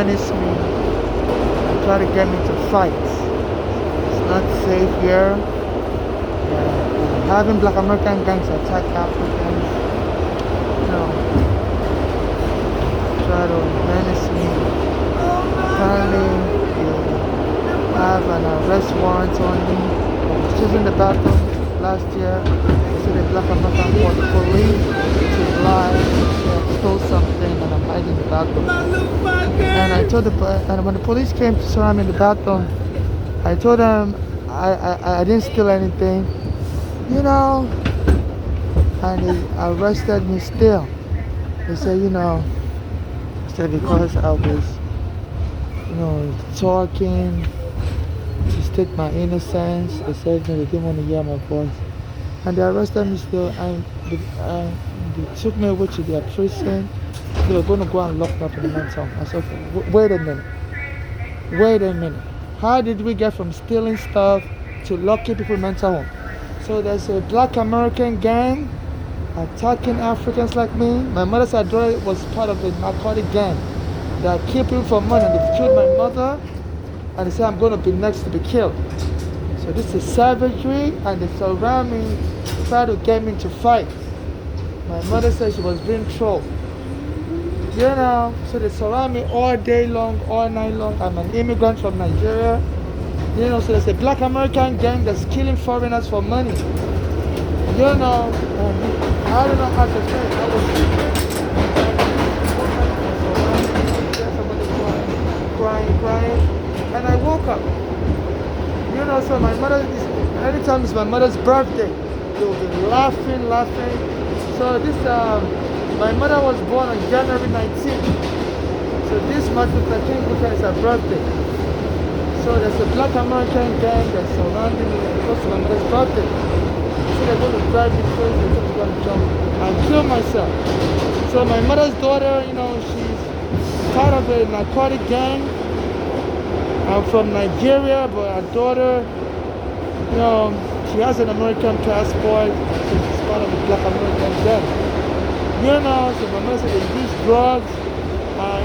menace me and try to get me to fight. It's not safe here. Having Black American gangs attack Africans, try to menace me. Apparently, they have an arrest warrant on me. I was using the bathroom last year. They said the Black American called the police to lie. They stole something and I'm hiding in the bathroom. And I told and when the police came to surround me in the bathroom, I told them I didn't steal anything, and they arrested me still. They said, because I was, talking to state my innocence. They said they didn't want to hear my voice. And they arrested me still, and they took me away to their prison. They were going to go and lock me up in the mental home. I said, wait a minute. How did we get from stealing stuff to locking people in mental home? So there's a Black American gang attacking Africans like me. My mother's daughter was part of a narcotic gang that killed people for money. And they killed my mother, and they said I'm going to be next to be killed. So this is savagery, and they surround me, try to get me to fight. My mother said she was being trolled. So they surround me all day long, all night long. I'm an immigrant from Nigeria. So there's a Black American gang that's killing foreigners for money. I don't know how to say it. I was crying, and I woke up. So my mother, anytime it's my mother's birthday, they will be laughing. So my mother was born on January 19th. So this month is her birthday. So there's a Black American gang that's surrounding me because of my mother's birthday. So they're going to drive me crazy, they're going to jump and kill myself. So my mother's daughter, she's part of a narcotic gang. I'm from Nigeria, but her daughter, she has an American passport, so she's part of the Black American gang. So my mother said they use drugs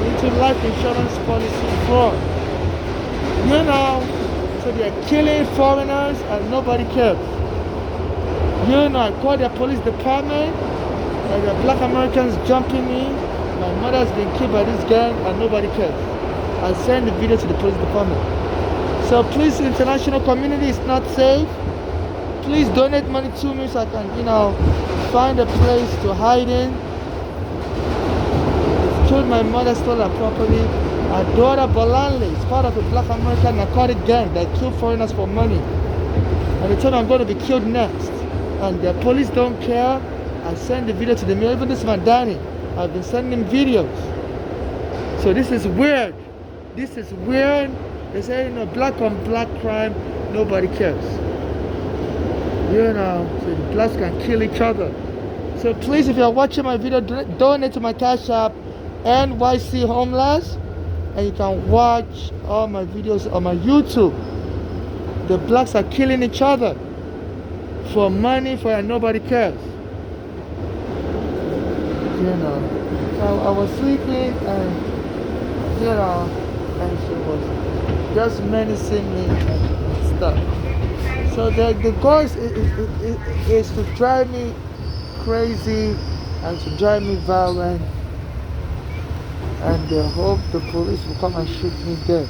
into life insurance policy fraud. So they're killing foreigners and nobody cares. I called the police department, and the Black Americans jumping me. My mother has been killed by this gang and nobody cares. I send the video to the police department. So please, international community, is not safe. Please donate money to me so I can, find a place to hide in. They've killed my mother, stole her property. Her daughter Bolanle is part of a Black American narcotic gang that kill foreigners for money. And they told me I'm going to be killed next. And the police don't care. I send the video to them. Even this man Danny, I've been sending him videos. So this is weird. They say, black on black crime, nobody cares. So the blacks can kill each other. So please, if you're watching my video, donate to my Cash App, NYC Homeless, and you can watch all my videos on my YouTube. The blacks are killing each other for money, and nobody cares. So I was sleeping, and and she was just menacing me and stuff. So the goal is to drive me crazy and to drive me violent, and they hope the police will come and shoot me dead.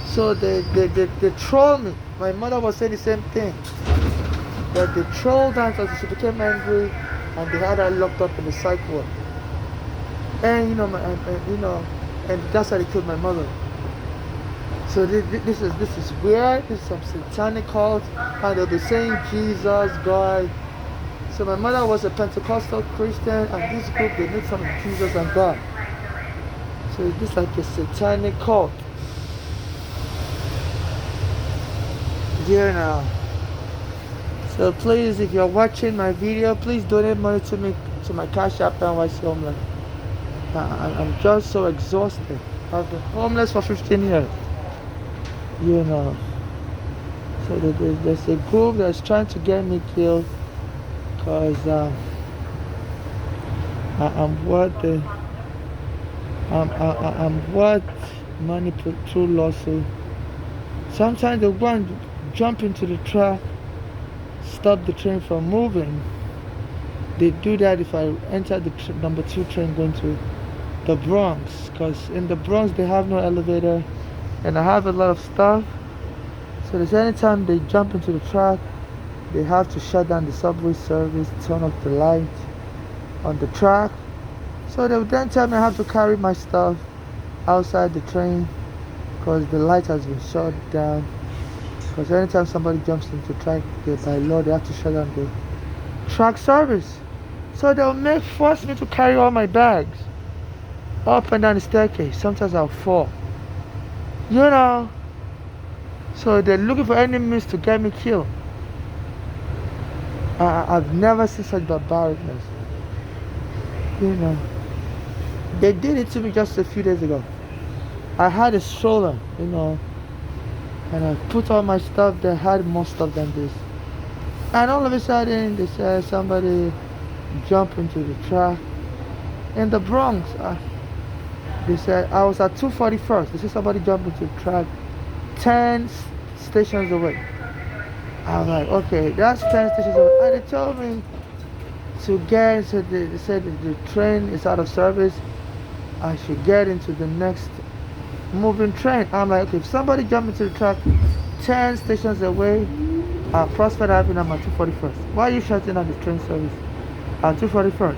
So they troll me. My mother was saying the same thing. That they trolled her until she became angry, and they had her locked up in the psych ward. And and that's how they killed my mother. So this is weird. This is some satanic cult, and they'll be saying Jesus, God. So my mother was a Pentecostal Christian, and this group, they made fun of Jesus and God. So this like a satanic cult. So please, if you're watching my video, please donate money to me, to my Cash App, NYC Homeless. I'm just so exhausted. I've been homeless for 15 years. So there's a group that's trying to get me killed because I'm worth the I'm worth money through lawsuit. Sometimes they'll go and jump into the track, stop the train from moving. They do that if I enter the number two train going to the Bronx, because in the Bronx they have no elevator, and I have a lot of stuff. So there's anytime they jump into the track, they have to shut down the subway service, turn off the light on the track. So they would then tell me I have to carry my stuff outside the train because the light has been shut down. Because anytime somebody jumps into the track, by law they have to shut down the track service. So they'll force me to carry all my bags up and down the staircase. Sometimes I'll fall. You know. So they're looking for any means to get me killed. I've never seen such barbarousness. You know. They did it to me just a few days ago. I had a stroller, and I put all my stuff there, had more stuff than this. And all of a sudden, they said somebody jumped into the track in the Bronx. They said I was at 241st. They said somebody jumped into the track 10 stations away. I was like, okay, that's 10 stations away. And they told me to get, so they said the train is out of service. I should get into the next moving train. I'm like, okay, if somebody jumped into the track 10 stations away at Prospect Avenue, I'm at 241st. Why are you shutting down the train service at 241st?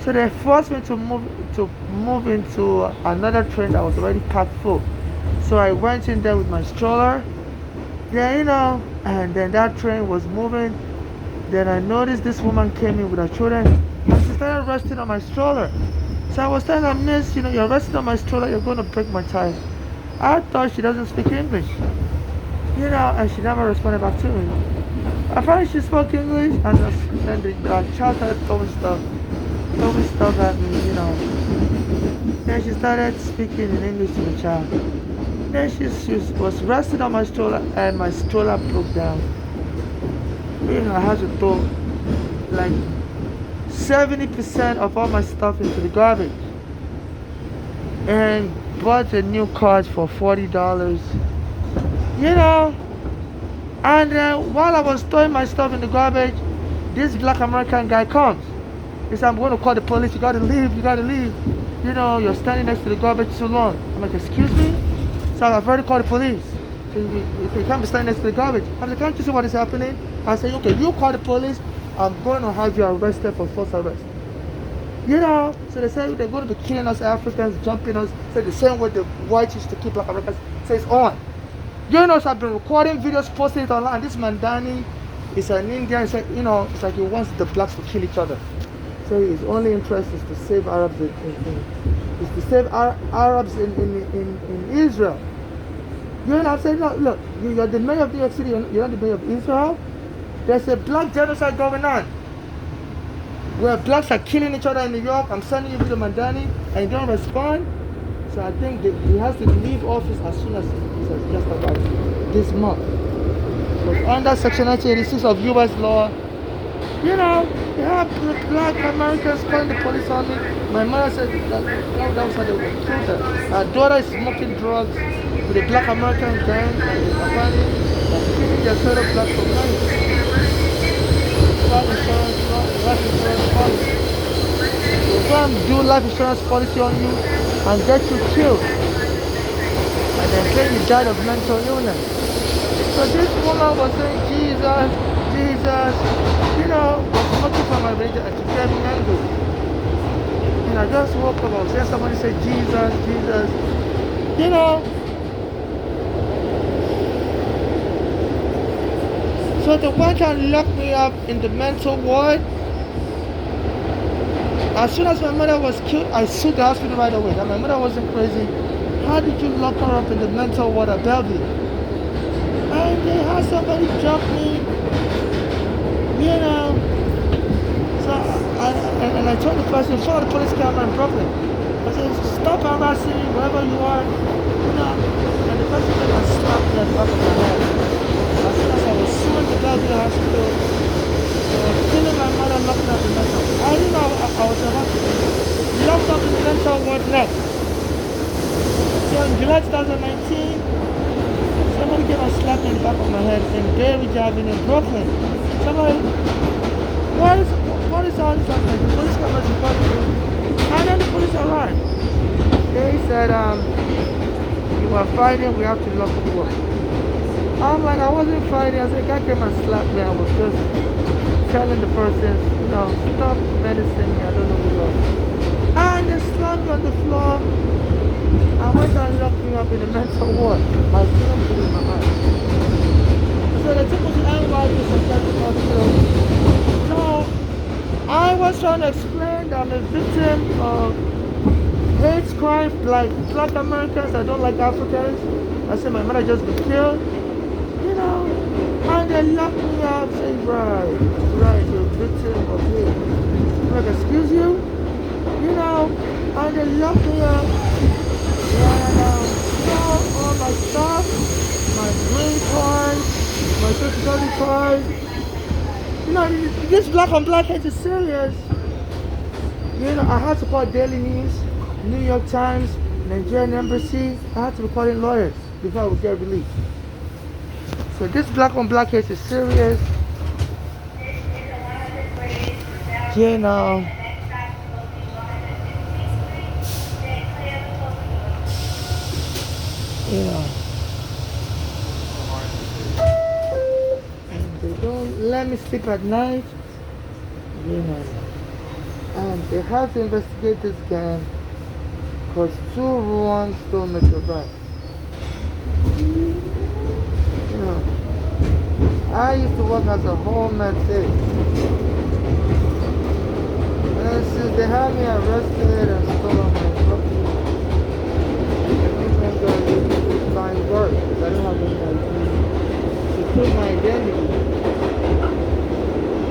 So they forced me to move into another train that was already packed full. So I went in there with my stroller. Yeah, and then that train was moving. Then I noticed this woman came in with her children, and she started resting on my stroller. So I was telling her, miss, you're resting on my stroller, you're going to break my tire. I thought she doesn't speak English. And she never responded back to me. I finally she spoke English, and then the child started throwing stuff at me, Then she started speaking in English to the child. Then she was resting on my stroller, and my stroller broke down. I had to throw like 70% of all my stuff into the garbage and bought a new card for $40. And then while I was throwing my stuff in the garbage, this black American guy comes. He said, I'm going to call the police. You gotta leave. You're standing next to the garbage too long. I'm like, excuse me? So I've already called the police. You can't be standing next to the garbage. I'm like, can't you see what is happening? I say, okay, you call the police. I'm going to have you arrested for false arrest. So they say they're going to be killing us Africans, jumping us. Say the same way the whites used to keep black Americans. Say it's on. So I've been recording videos, posting it online. This Mandani is an Indian. It's like he wants the blacks to kill each other. So his only interest is to save Arabs Arabs in Israel. I'm saying, look, you're the mayor of New York City. You're not the mayor of Israel. There's a black genocide going on where blacks are killing each other in New York. I'm sending you to Mandani and you don't respond. So I think he has to leave office as soon as he's just about this month. Because under Section 1986 of U.S. law, they have black Americans calling the police on me. My mother said that was how they would kill her. Her daughter is smoking drugs with a black American gang and a family that's killing their fellow blacks for money. Life insurance policy. They go and do life insurance policy on you and get you killed. And then say you died of mental illness. So this woman was saying, Jesus, was looking for my religion and to get me angry. And I just woke up, I was hearing somebody say, Jesus. So the one can lock me up in the mental ward. As soon as my mother was killed, I sued the hospital right away. That my mother wasn't crazy. How did you lock her up in the mental ward at Bellevue? And they had somebody jump me. So I told the person, saw the police camera in Brooklyn. I said, stop harassing me wherever you are. And the person came and slapped me at the back of my head. As soon as I was suing the Bellevue hospital, killing my mother, locking up the mental. I was about to July 2019, somebody came and slapped me in the back of my head in Bay Ridge Avenue in Brooklyn. Somebody, what is all this? Like, the police come and report me. And then the police arrived. They said, you were fighting, we have to lock you up. I'm like, I wasn't fighting. I said, guy came and slapped me. I was just telling the person, stop menacing me. I don't know who you are. And they slammed me on the floor. I went and locked me up in the mental ward. I couldn't believe my eyes. So they took me to NYU Psychiatric Hospital. So I was trying to explain that I'm a victim of hate crime, like Black Americans. I don't like Africans. I said my mother just been killed. And they locked me up, saying, right, you're a victim of hate. I'm like, excuse you? And they locked me up. And stole all my stuff, my green card, my social security card. This black on black hate is serious. I had to call Daily News, New York Times, Nigerian Embassy. I had to be calling lawyers before I would get released. So this black on black case is serious. And they don't let me sleep at night. And they have to investigate this gang because 2 Ruans don't make a right. I used to work as a homeland safe. And since they had me arrested and stolen my property, I think find work because I don't have any ID to prove my identity.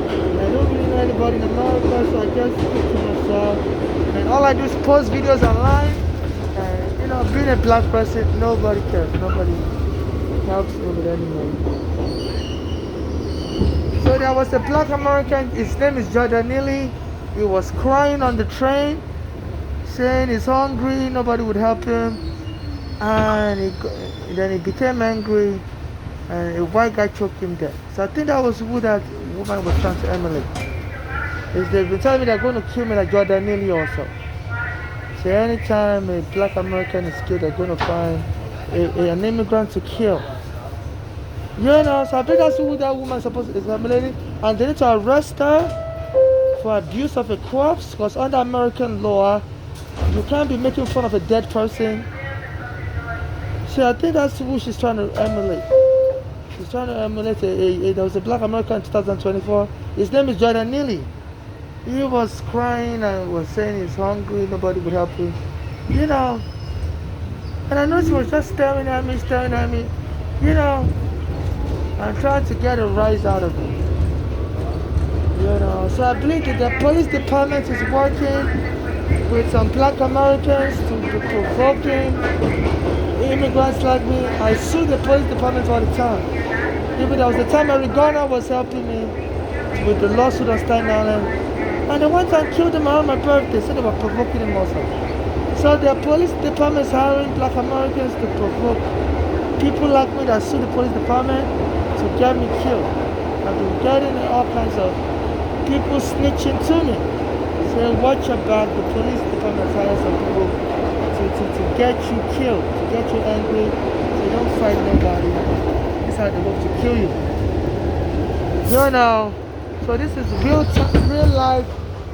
And I don't really know anybody in America, so I just keep to myself. And all I do is post videos online. And being a black person, nobody cares. Nobody helps me with any money. So there was a black American, his name is Jordan Neely. He was crying on the train, saying he's hungry, nobody would help him. And then he became angry, and a white guy choked him dead. So I think that was who that woman was trying to emulate. They've been telling me they're going to kill me like Jordan Neely also. So anytime a black American is killed, they're going to find an immigrant to kill. So I think that's who that woman is supposed to be emulating. And they need to arrest her for abuse of a corpse, because under American law, you can't be making fun of a dead person. So I think that's who she's trying to emulate. She's trying to emulate there was a black American in 2024. His name is Jordan Neely. He was crying and was saying he's hungry, nobody would help him. And I know she was just staring at me. I'm trying to get a rise out of it. So I believe that the police department is working with some black Americans to be provoking immigrants like me. I sue the police department all the time. Even there was the time Eric Garner was helping me with the lawsuit on Staten Island. And they went and killed him around my birthday, so they were provoking him also. So the police department is hiring black Americans to provoke people like me that sue the police department to get me killed. I've been getting all kinds of people snitching to me, saying watch your back. The police department hires some people to get you killed, to get you angry, so you don't fight nobody. This is how they hope to kill you. So this is real life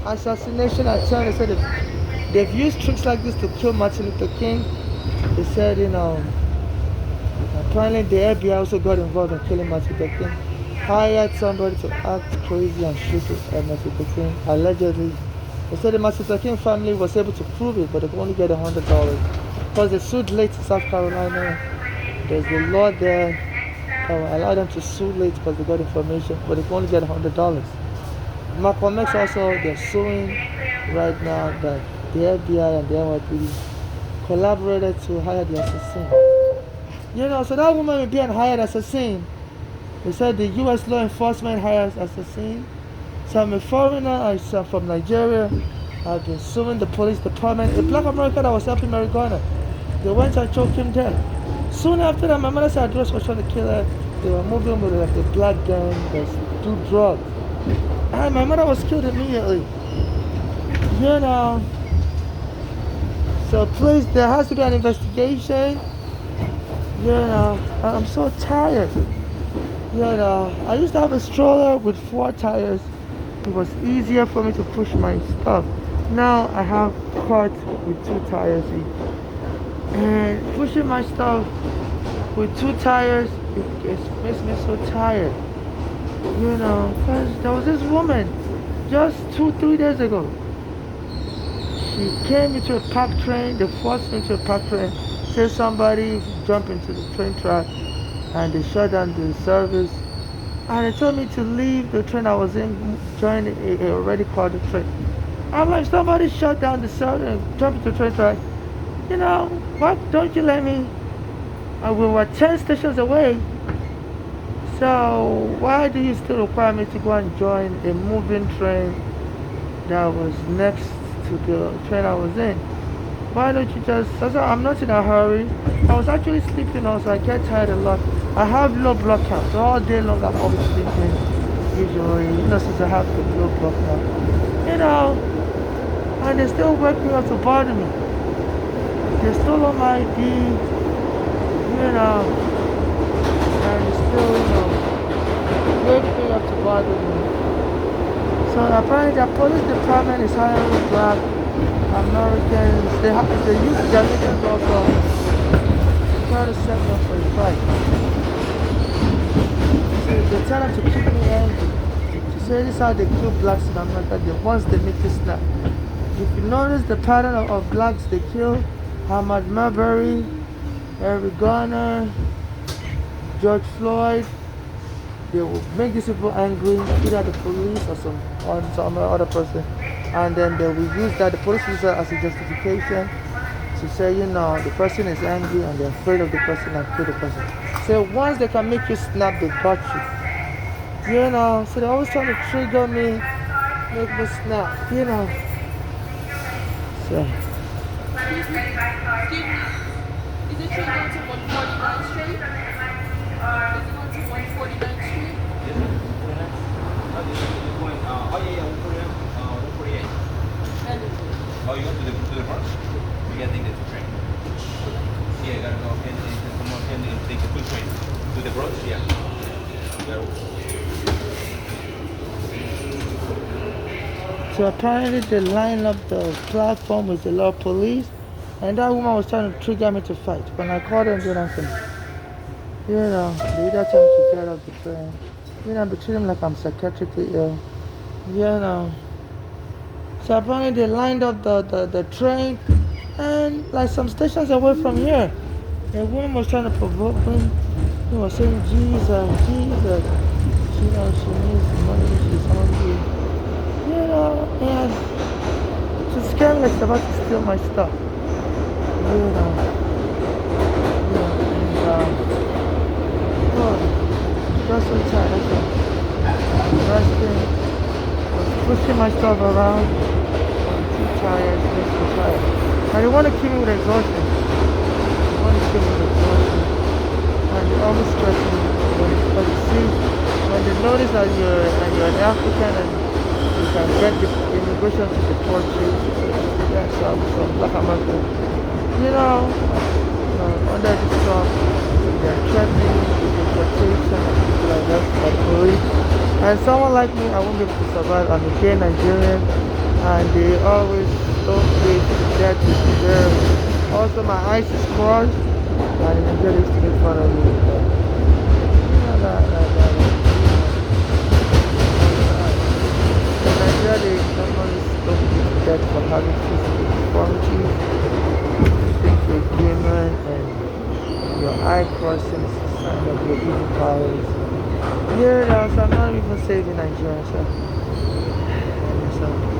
assassination attempt. They said they've used tricks like this to kill Martin Luther King. They said, apparently the FBI also got involved in killing Martin Luther King. Hired somebody to act crazy and shoot at Martin Luther King, allegedly. They said the Martin Luther King family was able to prove it, but they could only get $100 because they sued late in South Carolina. There's the law there that allowed them to sue late because they got information, but they could only get $100. Malcolm X also, they're suing right now that the FBI and the NYPD collaborated to hire the assassin. So that woman will be an hired assassin. They said the U.S. law enforcement hires assassin. So I'm a foreigner, I'm from Nigeria. I've been suing the police department. A black American that was helping Mary Garner. They went and choked him dead. Soon after that, my mother's address was trying to kill her. They were moving with like a black gang that do drugs. And my mother was killed immediately. You know. So please, there has to be an investigation. You know, I'm so tired. You know, I used to have a stroller with 4 tires. It was easier for me to push my stuff. Now I have carts with 2 tires each. And pushing my stuff with 2 tires, it makes me so tired. You know, because there was this woman just 2-3 days ago. She came into a packed train, they forced me into a packed train, said somebody jumped into the train track and they shut down the service. And they told me to leave the train I was in, join a already crowded train. I'm like, somebody shut down the service and jumped into the train track. You know, why don't you let me? We were 10 stations away. So why do you still require me to go and join a moving train that was next to the train I was in? Why don't you just, I'm not in a hurry. I was actually sleeping also, I get tired a lot. I have low blood count, so all day long I'm always sleeping, usually, you know, since I have the low blood count. You know, and they still wake me up to bother me. They stole all my ID, you know, and they still, you know, wake me up to bother me. So apparently the police department is hiring black Americans. They use Jamaicans also to try to set me up for a fight. So they tell them to keep me angry. To say this is how they kill blacks in America. Once they make you snap. If you notice the pattern of blacks they kill, Ahmaud Marbury, Eric Garner, George Floyd, they will make these people angry, either the police or some other person, and then they will use that, the police use that as a justification to say, you know, the person is angry and they're afraid of the person and kill the person. So once they can make you snap, they got you. You know, so they're always trying to trigger me, make me snap, you know. So. Excuse me. Is it train going to 149th Street? Is it going to 149th Street? Yes, sir. 149. Oh, yeah, 148. And is it? Oh, you go to the front? You gotta take the 2 train. Yeah, you gotta go and come on and take the 2 train. To the Bronx, yeah. So apparently they lined up the platform with a lot of police, and that woman was trying to trigger me to fight. When I called them, they didn't answer me. You know, they either tell me to get off the train. You know, they treat them like I'm psychiatrically ill. You know. So apparently they lined up the train, and like some stations away from here, a woman was trying to provoke me. She was saying, Jesus, Jesus. You know, she needs money, she's hungry. You know, and she's scared like she's about to steal my stuff. You know. And oh, just so tired. Resting, was pushing my stuff around. I'm too tired, makes me tired. And they want to kill me with exhaustion. They want to kill me with exhaustion. And they always stress me. But you see, when they notice that you're an African and you can get the immigration to deport you. Yeah, some black American. You know, under this Trump, they're threatening with deportation and people like that by the police. And someone like me, I won't be able to survive. I'm a gay Nigerian, and they always don't think that is there. Also, my eyes is crossed, and the Nigerians to make fun of me. Nigeria, normally don't give death for having physical deformities. You think you're human and your eye crossing is a sign of your evil powers. Yeah, so I'm not even saving Nigeria, sir.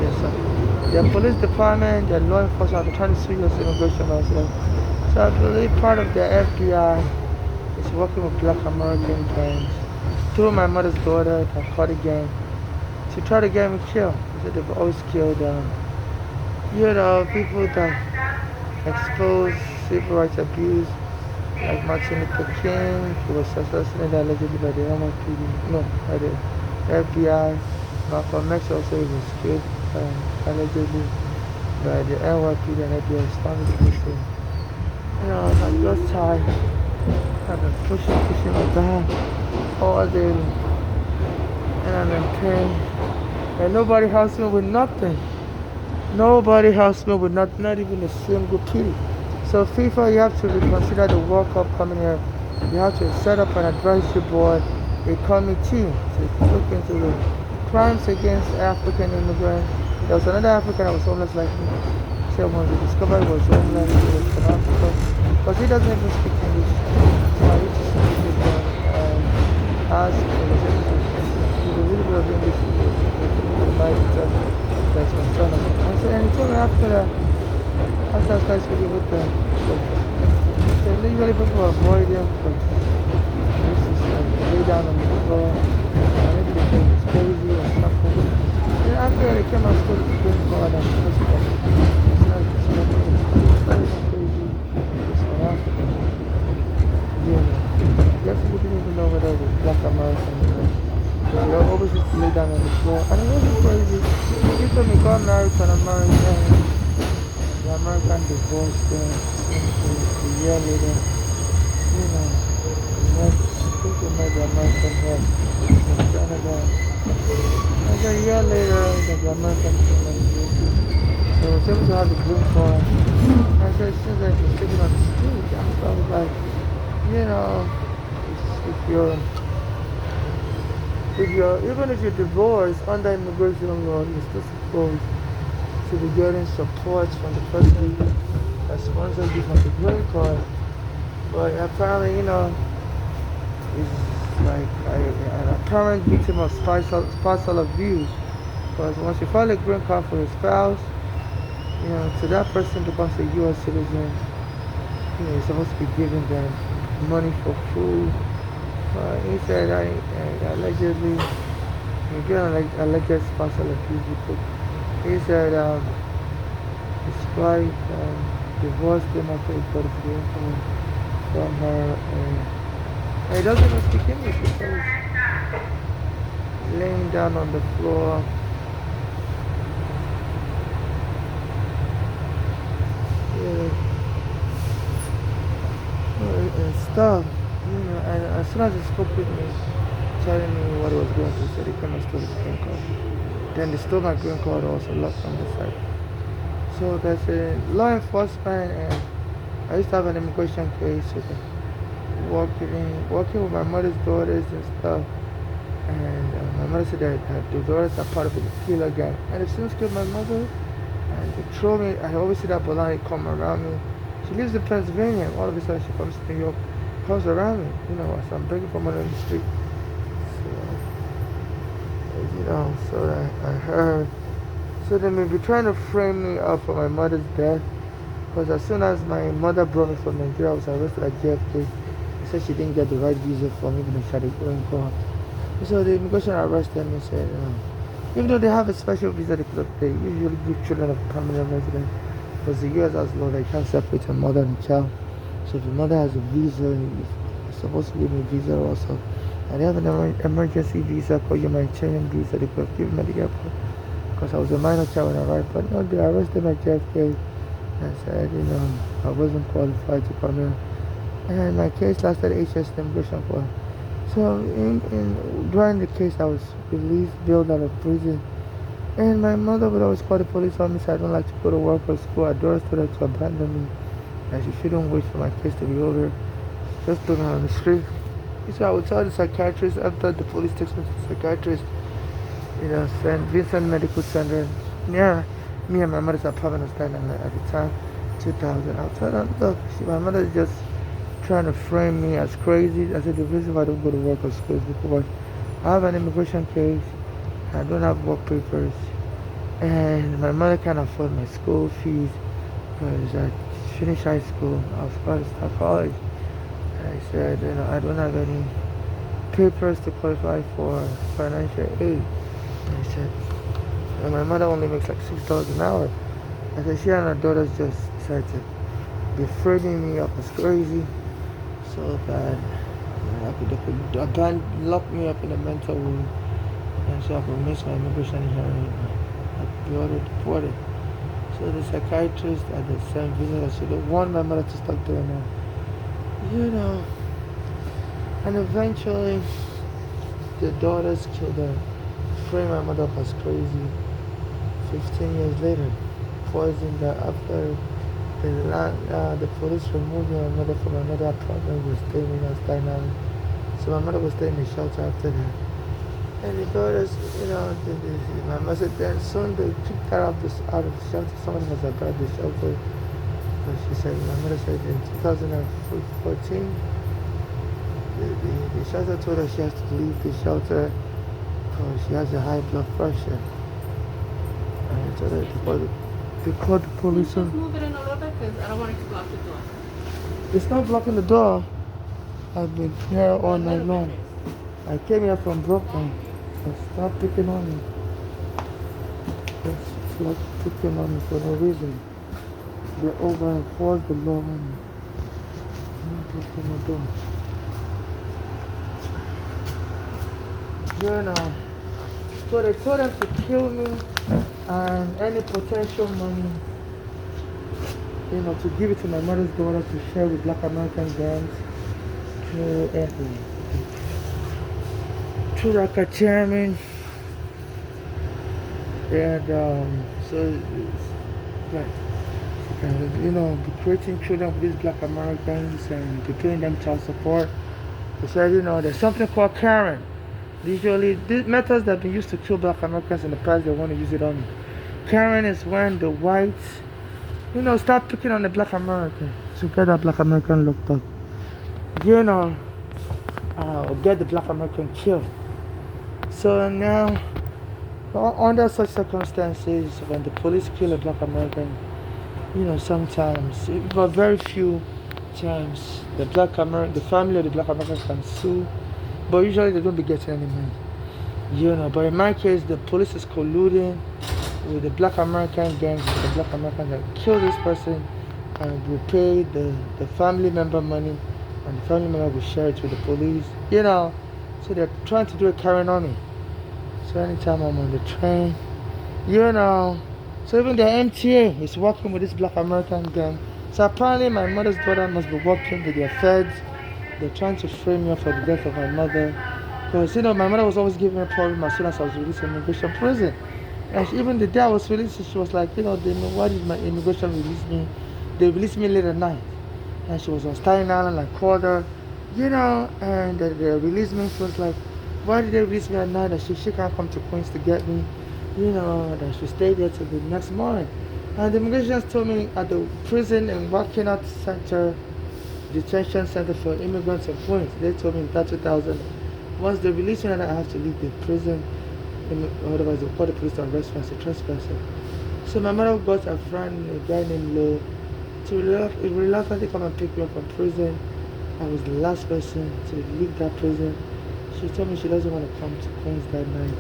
Yes, sir. The police department, the law enforcement are trying to sue us immigration also. So I believe part of the FBI is working with black American gangs. Through my mother's daughter, the Cardi gang, to try to get me killed. Because they've always killed, you know, people that expose civil rights abuse, like Martin Luther King, he was assassinated allegedly by the NYPD, no, by the FBI. Malcolm X also was killed allegedly by the NYPD and FBI responded to the same. I'm just tired. I've been pushing my back all day and I'm in pain. And nobody helps me with nothing. Nobody helps me with not even a single pity. So FIFA, you have to reconsider the World Cup coming here. You have to set up an advisory board, a committee to look into the crimes against African immigrants. There was another African that was homeless like me. So when we discovered he was homeless, he was from Africa. Because he doesn't even speak English. So I used to speak with him and ask him, he was able to speak a little bit of English. That's my son. And he told me after that, after I started speaking with them, so usually people avoid him because this is lay down on the floor, maybe they think it's crazy or something. Then after they came out school to bring God and first of all, it's not crazy, it's from Africa. Yeah, yes, we didn't even know whether it was black American or not. They always used to lay down on the floor, and it wasn't crazy. He told me got married to an American. The American divorced them a year later. You know, people met the American here in Canada. And a year later, the American came and so I was able to have the green card. I said, since I was sitting on the street, I was like, you know, even if you're divorced under immigration law, you're still supposed to be getting support from the person that sponsors you from the green card. But apparently, you know, it's like an apparent victim of spousal abuse. Because once you file a green card for your spouse, you know, to that person becomes a U.S. citizen, you know, you're supposed to be giving them money for food. He said I allegedly, you get alleged spousal abuse. He said his wife divorced him after he got a green card from her. And he doesn't even speak English because laying down on the floor. Yeah. And stuff. You know, and as soon as he spoke with me, telling me what he was going through, he said he came and stole his green card. Then they stole my green card also, locked on the side. So there's a law enforcement, and I used to have an immigration case with working with my mother's daughters and stuff. And my mother said that the daughters are part of the killer gang. And they've since killed my mother, and they throw me. I always see that Bolani come around me. She lives in Pennsylvania, and all of a sudden she comes to New York. Comes around me, you know, as I'm begging for money on the street. So, you know, so I heard. So they may be trying to frame me up for my mother's death. Because as soon as my mother brought me from Nigeria, I was arrested at JFK. They said she didn't get the right visa for me, even though she had a green card. So the immigration arrested me and said, even though they have a special visa, they usually give children a permanent residence. Because the US has law that you can't separate a mother and a child. So if the mother has a visa, you're supposed to give me a visa also. And they have an emergency visa called humanitarian visa. They could have given me at the airport because I was a minor child when I arrived. But no, they arrested me at JFK and said, you know, I wasn't qualified to come here. And my case lasted HS immigration court. So during the case, I was released, bailed out of prison. And my mother would always call the police on me, so I don't like to go to work or school. I told her to abandon me. And she shouldn't wait for my case to be over. Just threw me on the street. So I would tell the psychiatrist after the police takes me to the psychiatrist, you know, St. Vincent Medical Center. Yeah, me and my mother's apartment was standing at the time, 2000. I'll tell them, look, my mother's just trying to frame me as crazy. I said, the reason why I don't go to work or school is because I have an immigration case. I don't have work papers. And my mother can't afford my school fees because I finished high school. I was going to start college. And I said, you know, I don't have any papers to qualify for financial aid. And I said, and my mother only makes like $6 an hour. I said, she and her daughters just decided to They're framing me up as crazy. So bad. They could lock me up in a mental ward. And so I could miss my immigration hearing. I'd be ordered deported. So the psychiatrist at the same visit, I should have warned my mother to stop doing that. You know. And eventually, the daughters killed her. Framed my mother up as crazy. 15 years later, poisoned her after the police removed my mother from another apartment we were staying in on Staten Island. So my mother was staying in the shelter after that. And the daughters, my mother said then soon they kicked her out of the shelter. Somebody must have brought the shelter. But she said, my mother said in 2014, the shelter told her she has to leave the shelter because she has a high blood pressure. And so they called the police. Just move it in a little bit because I don't want it to block the door. It's not blocking the door. I've been here all night long. I came here from Brooklyn. Stop picking on me. It's like picking on me for no reason. They over-enforce the law on me. I'm not blocking the door. So they told them to kill me and any potential money, to give it to my mother's daughter to share with Black American gangs through like a chairman. And so it's like, be creating children for these Black Americans and be paying them child support. They said, there's something called Karen. Usually, these methods that have been used to kill Black Americans in the past, they want to use it on me. Karen is when the whites, start picking on the Black American to get that Black American looked up. Get the Black American killed. So now, under such circumstances, when the police kill a Black American, sometimes, but very few times, the family of the Black American can sue. But usually they don't be getting any money. But in my case, the police is colluding with the Black American gangs, with the Black Americans that kill this person and will pay the family member money, and the family member will share it with the police. So they're trying to do a carrying on me. So anytime I'm on the train, so even the MTA is working with this Black American gang. So apparently my mother's daughter must be working with their feds. They're trying to frame me up for the death of my mother. Because, my mother was always giving me a problem as soon as I was released from immigration prison. And even the day I was released, she was like, why did my immigration release me? They released me late at night. And she was on Staten Island, I called her, and they released me. She was like, why did they release me at night? And she can't come to Queens to get me. That she stayed there till the next morning. And the immigration told me at the prison and working out center, detention center for immigrants in Queens. They told me in 30,000. Once they release me, I have to leave the prison. Otherwise, they'll call the police to arrest me as a trespasser. So my mother got a friend, a guy named Lo, to reluctantly come and pick me up from prison. I was the last person to leave that prison. She told me she doesn't want to come to Queens that night.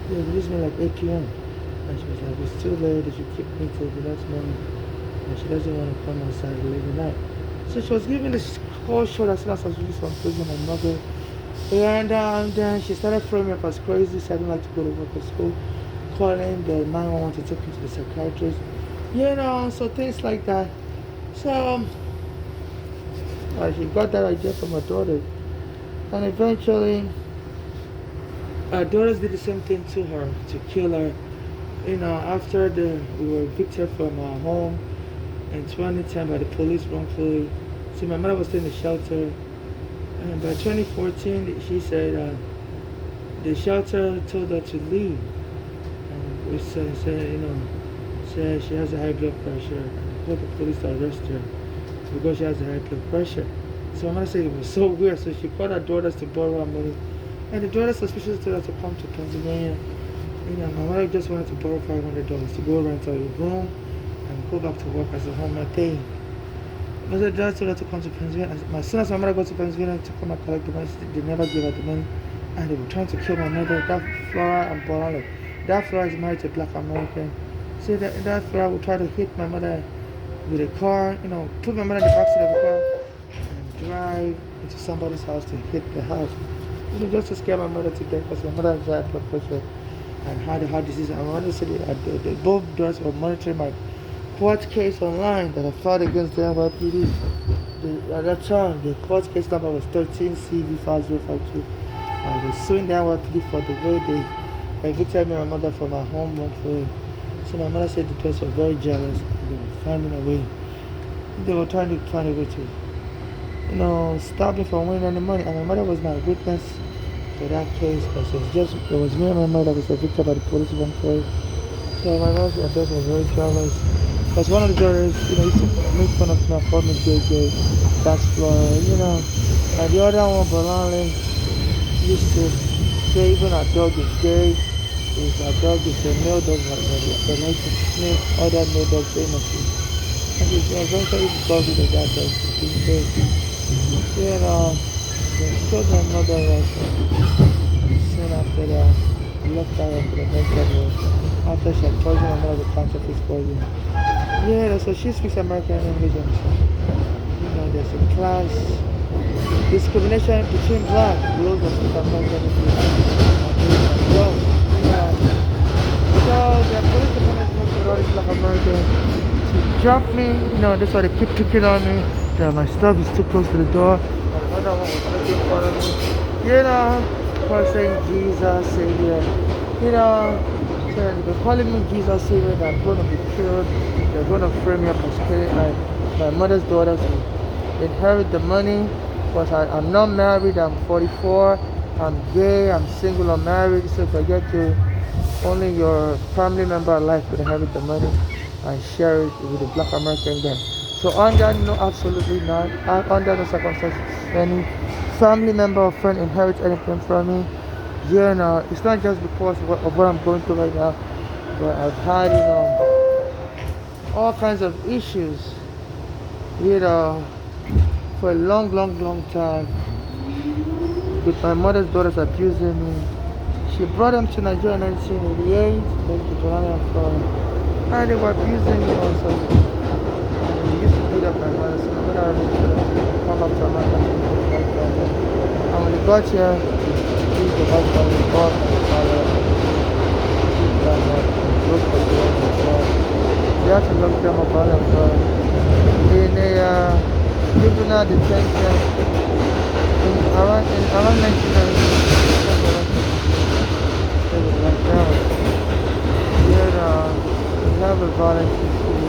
They released me like 8 p.m. And she was like, it's too late, they should keep me till the next morning. And she doesn't want to come outside late at night. So she was giving this whole show as soon as I was released from prison, my mother. And then she started throwing me up as crazy, so I didn't like to go to work at school. Calling the 911 to take me to the psychiatrist. So things like that. So she got that idea from her daughter. And eventually, her daughters did the same thing to her, to kill her. After we were evicted from our home in 2010 by the police wrongfully. So my mother was still in the shelter. And by 2014, she said the shelter told her to leave. And we said she has a high blood pressure. And called the police to arrest her because she has a high blood pressure. So my mother said it was so weird. So she called her daughters to borrow her money. And the daughters suspicious told her to come to Pennsylvania. My mother just wanted to borrow $500 to go rent a room and go back to work as a homemaker pay. My mother just told her to come to Pennsylvania. As soon as my mother got to Pennsylvania to come and collect the money, they never gave her the money. And they were trying to kill my mother. That Flora and Bolale. That Flora is married to a Black American. So that Flora would try to hit my mother with a car, put my mother in the backseat of the car and drive into somebody's house to hit the house. Just to scare my mother to death because my mother has high blood pressure and had a heart disease. And my mother said both daughters were monitoring my court case online that I filed against the NYPD. At that time, the court case number was 13CV5052. I was suing the NYPD for the way they evicted me and my mother from my home wrongfully. So my mother said the police were very jealous and they were finding a way. They were trying to find a way to, stop me from winning any money. And my mother was my witness for that case because it was me and my mother that was evicted by the police wrongfully. So my mother was very jealous. Because one of the jurors, used to make fun of me, called me JJ, that's Flora, and the other one, Bolale, used to say even our dog is gay, if our dog is a male dog, they like to sniff other male dogs famously. And eventually the dog with that dog is being gay. They told my mother that soon after that, left her for the next after she had poisoned my mother with counterfeit poison. So she speaks American English and there's a class discrimination between black those that speak American English and those so the police department wants to all these black Americans to drop me, that's why they keep picking on me, that my stuff is too close to the door, and another one was making fun of me, for saying Jesus, Savior, they're calling me Jesus Savior, that I'm going to be killed, they're going to frame me up as killing my mother's daughters to inherit the money, because I'm not married, I'm 44, I'm gay, I'm single, I'm married, so if I get to, only your family member alive could inherit the money and share it with the black American gang. So under no, absolutely not, under no circumstances, any family member or friend inherits anything from me. It's not just because of what I'm going through right now, but I've had, all kinds of issues, for a long, long, long time, with my mother's daughters abusing me. She brought them to Nigeria in 1988, and they were abusing me also. And they used to beat up my mother, so my mother made sure that they come up to America to me. And when they got here, the husband was born and the father looked for the one before. They had to look them up all of them. In a juvenile detention in around 1990, they were like that. We have a violent history.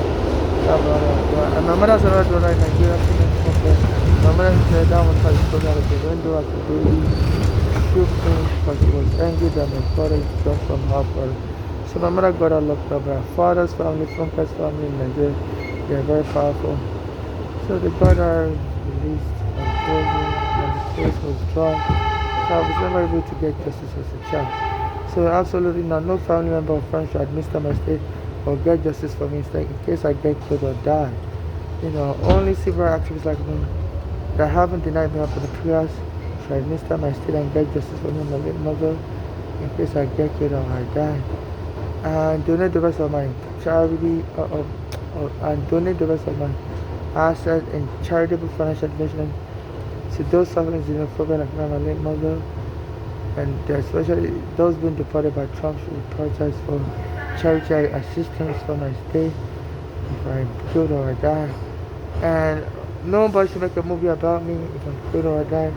And my mother's another daughter in Nigeria. My mother said that was how she put out of the window as a baby. Because she was angry that my father jumped from her father. So my mother got her locked up. Her father's family, Funke's family in Nigeria, they are very powerful. So they got her released from prison and the case was dropped. So I was never able to get justice as a child. So absolutely not, no family member or friend should administer my state or get justice for me in case I get killed or die. Only civil activists like me that haven't denied me after the prayers should administer my state and get justice for me and my late mother in case I get killed or I die. And donate the rest of my charity and donate the rest of my assets in charitable financial investment to those suffering xenophobia like my late mother, and especially those being deported by Trump should protest for charity assistance for my state if I'm killed or I die. And nobody should make a movie about me if I'm killed or I die.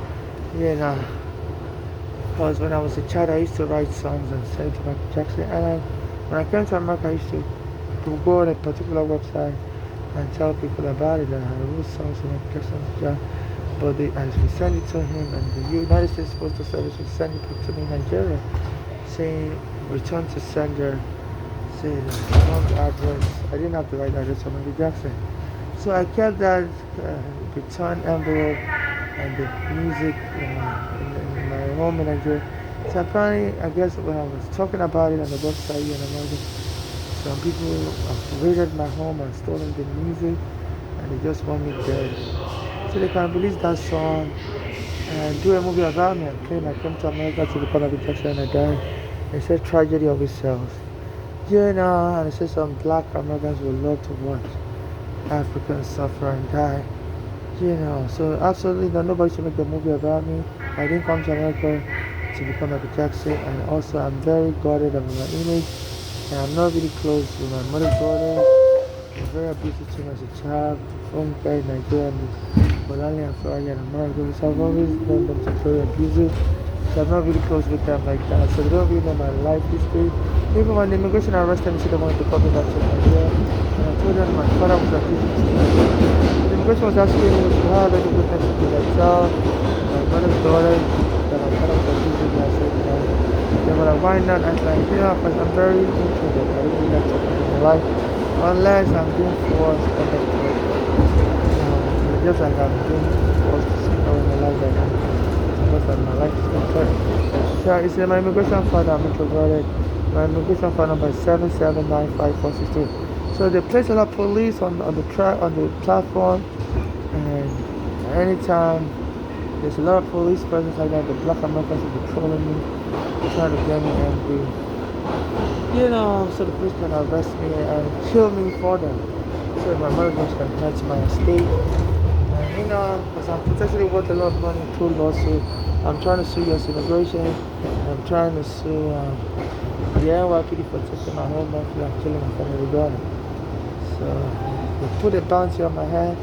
Because when I was a child I used to write songs and send to Michael Jackson, and when I came to America I used to go on a particular website and tell people about it, that I wrote songs for Michael Jackson, but as we send it to him, and the United States Postal Service would send it back to me in Nigeria saying return to sender, say the wrong address. I didn't have the right address for Michael Jackson, so I kept that return envelope and the music in my home in Nigeria. So apparently, I guess when I was talking about it on the website in America, some people have raided my home and stolen the music, and they just want me dead. So they can release that song and do a movie about me and claim I came to America to become a Jackson and I died. They said tragedy always sells. And they said some black Americans would love to watch. Africans suffer and die. So absolutely nobody should make a movie about me. I didn't come to America to become Michael Jackson, and also I'm very guarded about my image, and I'm not really close with my mother's daughter. I'm very abusive to him as a child, from guy in Nigeria, but only in Florida and America, so I've always known them to be very abusive. So I'm not really close with them like that. So they don't really know my life history. Even when the immigration arrested me, said they wanted to come back to Nigeria. And I told them my father was abusive to me. The immigration was asking me if you have any witnesses to that child, my mother's daughter, that my father was abusive me. I said, no. They were like, why not? I was like, because I'm very introverted. I don't really like to talk in my life. Unless I'm being forced to come back to it. Just like I'm being forced to speak out in my life right now. Because like my life is concerned. So it's my immigration father, I'm introverted. My immigration phone number is 7795462. So they place a lot of police on the platform, and anytime there's a lot of police presence like that, the black Americans will be trolling me, trying to get me angry. So the police can arrest me and kill me for them. So my mother just can catch my estate. And because I'm potentially worth a lot of money through lawsuit. I'm trying to sue US Immigration. I'm trying to sue the NYPD for taking my home monthly and killing my family daughter. So they put a bounty on my head.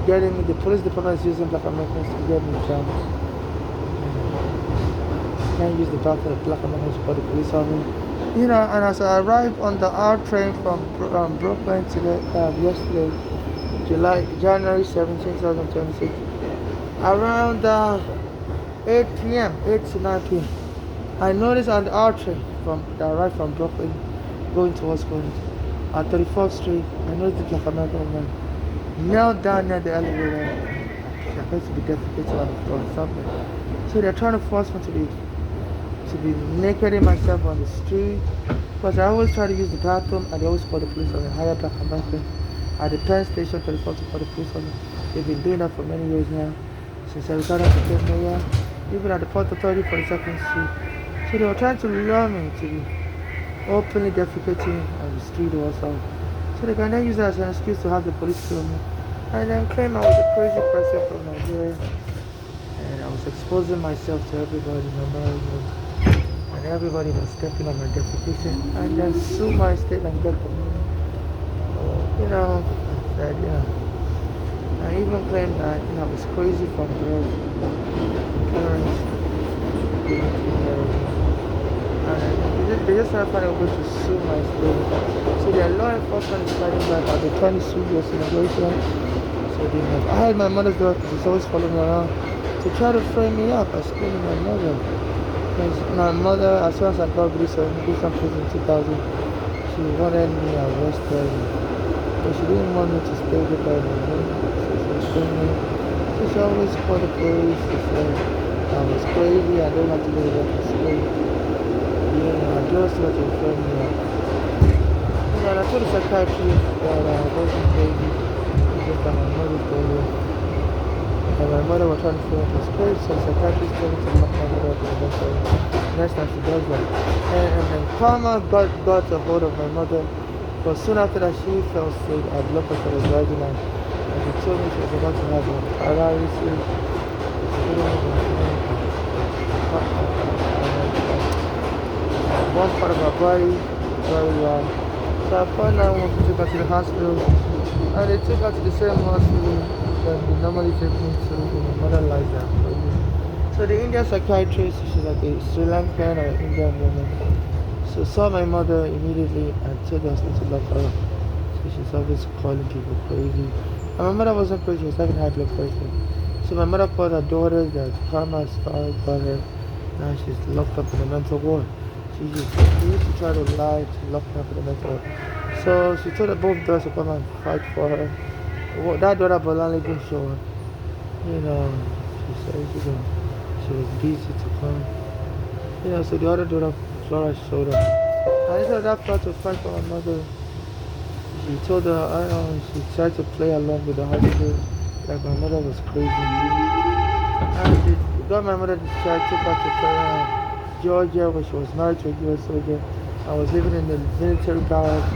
Getting me, the police department is using black Americans to get me in trouble. Can't use the bounty of black Americans to put the police on me. And as I arrived on the R train from Brooklyn today, yesterday, January 17, 2026, around 8 p.m., 8 to 9 p.m., I noticed on the R train that arrived from Brooklyn going towards Queens at 34th Street, I noticed the black American woman knelt down near the elevator. She appears to be defecating on the floor or something. So they're trying to force me to be naked myself on the street. Because I always try to use the bathroom, and they always call the police on me. Hire black American at the Penn Station 34th to call the police on me. They've been doing that for many years now, since I retired as a mayor, even at the Port Authority for the 2nd Street. So they were trying to lure me to be openly defecating on the street also. So they can then use that as an excuse to have the police kill me. And then claim I was a crazy person from Nigeria. And I was exposing myself to everybody in America. And everybody was stepping on my defecation. And then sue my state and get the money. I even claimed that I was crazy from birth. Parents gave me marriage. And they just trying to find a way to sue my state. So their law enforcement is fighting back. They're trying to sue US Immigration. So they have. I had my mother's daughter, she's always following me around to try to frame me up by screaming my mother. Because my mother, as soon as I got released from immigration prison in 2000, she wanted me arrested. But she didn't want me to stay with her anymore. So she was screaming. So she always called the police. She said I was crazy, I don't have to go to the school. I just let her frame me up. And I told the psychiatrist that I wasn't crazy. It's just that my mother's daughter and my mother was trying to frame up as crazy, so the psychiatrist told me to lock my mother up in the hospital. Next time she does that. And then karma got a hold of my mother. But soon after that, she fell sick. I blocked her for the vagina. And she told me she was about to have a paralysis. One part of her body very well. So I found out when we took her to the hospital. And they took her to the same hospital that they normally take me to when my mother lies down. So the Indian psychiatrist, she's like a Sri Lankan or Indian woman. So saw my mother immediately and told us to lock her up. So she's always calling people crazy. And my mother wasn't crazy, she was having high blood pressure. So my mother called her daughters that karma has got her. Now she's locked up in a mental ward. She used to try to lie to lock her up in a mental ward. So she told her both daughters to come and fight for her. That daughter Bolani didn't show her. She said she was busy to come. So the other daughter Flora showed up. And instead of that Flora to fight for my mother, she told her, she tried to play along with the holiday, like my mother was crazy. And she got my mother discharged, took her to Georgia, where she was married to a US soldier. I was living in the military barracks.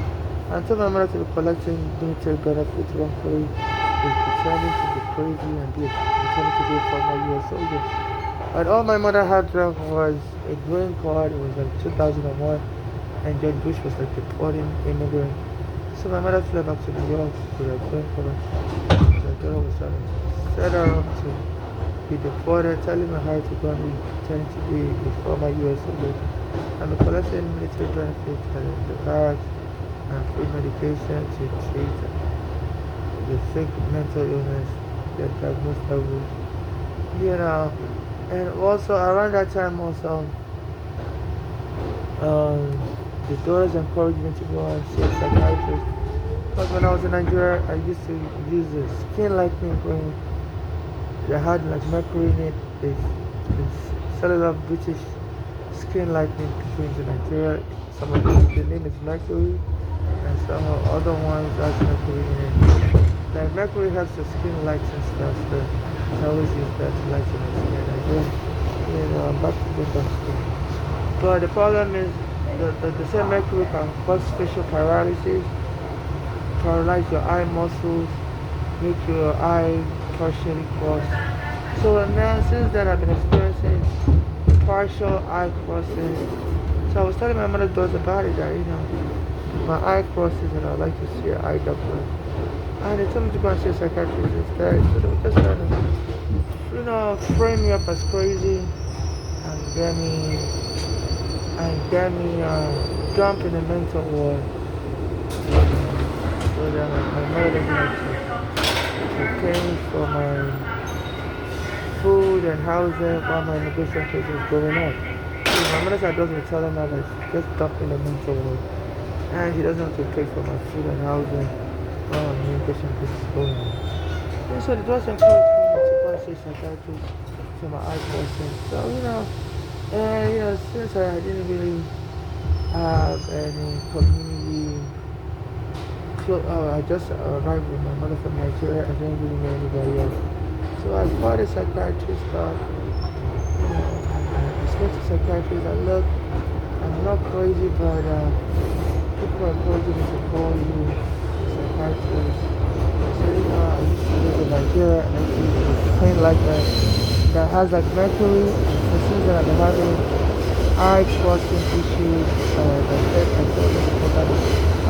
And told my mother to be collecting military benefits wrongfully, is pretending to be crazy and be pretending to be a former US soldier. And all my mother had done was a green card. It was like 2001, and George Bush was like deporting immigrants. So my mother flew back to New York with a green card. The girl was trying to set her up to be deported, telling her how to go and be pretending to be a former US soldier. And collecting military benefits and the cards and free medication to treat the fake mental illness that diagnosed her with. You know, and also around that time also, the daughters encouraged me to go and see a psychiatrist. Because when I was in Nigeria, I used to use a skin lightening cream that had like mercury in it. It's cellular British skin lightening creams in Nigeria. Some of them, the name is mercury, and some of other ones has mercury in it. Like mercury helps the skin lighten stuff, so I always use that to lighten my skin. And then, I'm back to the doctor. But the problem is, the same mercury can cause facial paralysis, paralyze your eye muscles, make your eye partially cross. So now, since then, I've been experiencing partial eye crossing. So I was telling my mother daughter about it, that my eye crosses and I'd like to see an eye doctor. And they told me to go and see a psychiatrist instead. So they were just trying to, frame me up as crazy and get me dumped in a mental ward. So that my mother doesn't have to pay for my food and housing while my immigration case is going on. So my mother said doesn't tell her that she's just dumped in a mental ward. And she doesn't have to pay for my food and housing while my immigration case is going on. And so it was encouraged me to go and see a psychiatrist for my eye crossing. So, since I didn't really have any community, I just arrived with my mother from Nigeria. I didn't really know anybody else. So I called a psychiatrist up. I spoke to a psychiatrist. Look, I'm not crazy, but people are encouraging me to call you a psychiatrist. I said, I used to live in Nigeria and I used to use a plane like that has like mercury. And since then I've been having eye crossing issues.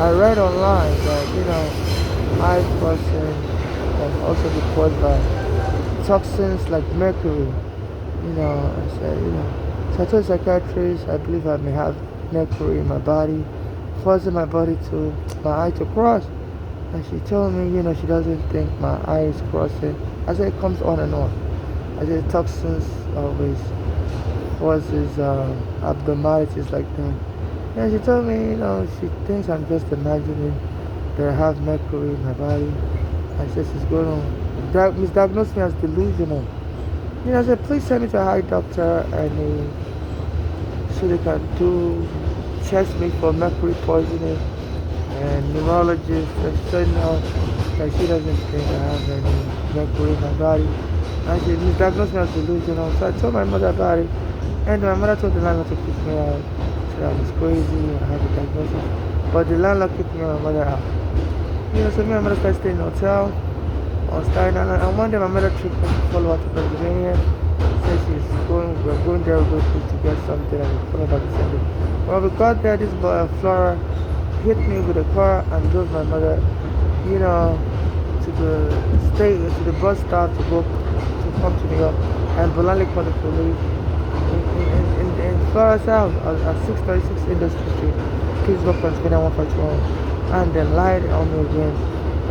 I read online that, eye crossing can also be caused by toxins like mercury. I said, so I told the psychiatrist I believe I may have mercury in my body, causing my eye to cross. And she told me, she doesn't think my eye is crossing. I said it comes on and off. I said toxins always causes abnormalities like that. And she told me, she thinks I'm just imagining that I have mercury in my body. I said she's going to misdiagnosed me as delusional. I said, please send me to a eye doctor and so they can test me for mercury poisoning. And neurologist said no, that she doesn't think I have any mercury in my body. And she misdiagnosed me as delusional. So I told my mother about it. And my mother told the landlord to kick me out. Said I was crazy, I had a diagnosis. But the landlord kicked me and my mother out. So me and my mother started staying in a hotel on Staten Island. And one day my mother took me to follow her to Pennsylvania. Said we're going there real quick to get something and we'll follow back to Sunday. When we got there, this boy, Flora, hit me with a car and drove my mother, to the bus stop to come to New York. And Bolali called the police. In Flora's house at 636 Industry Street, Pittsburgh, Pennsylvania 151. And they lied on me again.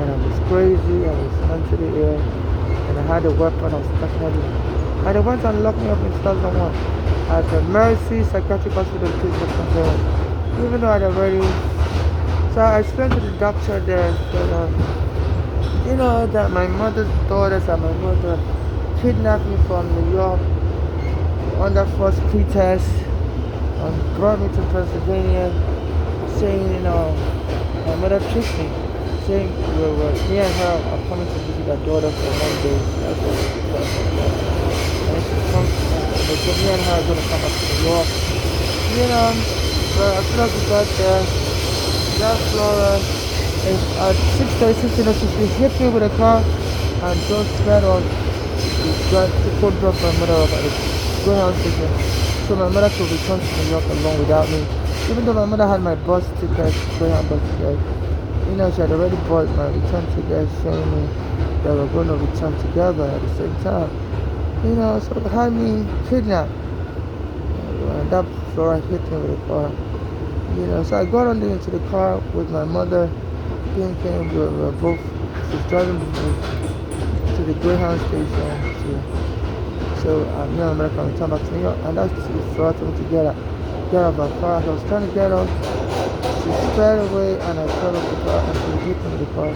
And I was crazy, I was mentally ill, and I had a weapon, I was definitely. And they went and locked me up in 2001 at the Mercy Psychiatric Hospital in Pittsburgh, Pennsylvania. Even though I'd already. So I explained to the doctor there that, that my mother's daughters and my mother kidnapped me from New York under false pretext and brought me to Pennsylvania, saying, my mother tricked me, saying me and her are coming to visit her daughter for 1 day. That's what she said. And she comes, but me and her are going to come up to New York. But as soon as we got there, that Flora And at 6:36 in the she hit me with a car and just sped off to go drop my mother off at the Greyhound station. So my mother could return to New York alone without me. Even though my mother had my bus ticket, Greyhound bus ticket, you know, she had already bought my return ticket showing me that we're going to return together at the same time. You know, so it had me kidnapped. And that Flora hit me with a car. You know, so I got into the car with my mother. Thinking we were both, she's driving to the Greyhound station. So me and my mother can return back to New York. And that's Flora told me to get out of my car. As I was trying to get off, she sped away and I fell off the car and she hit me with the car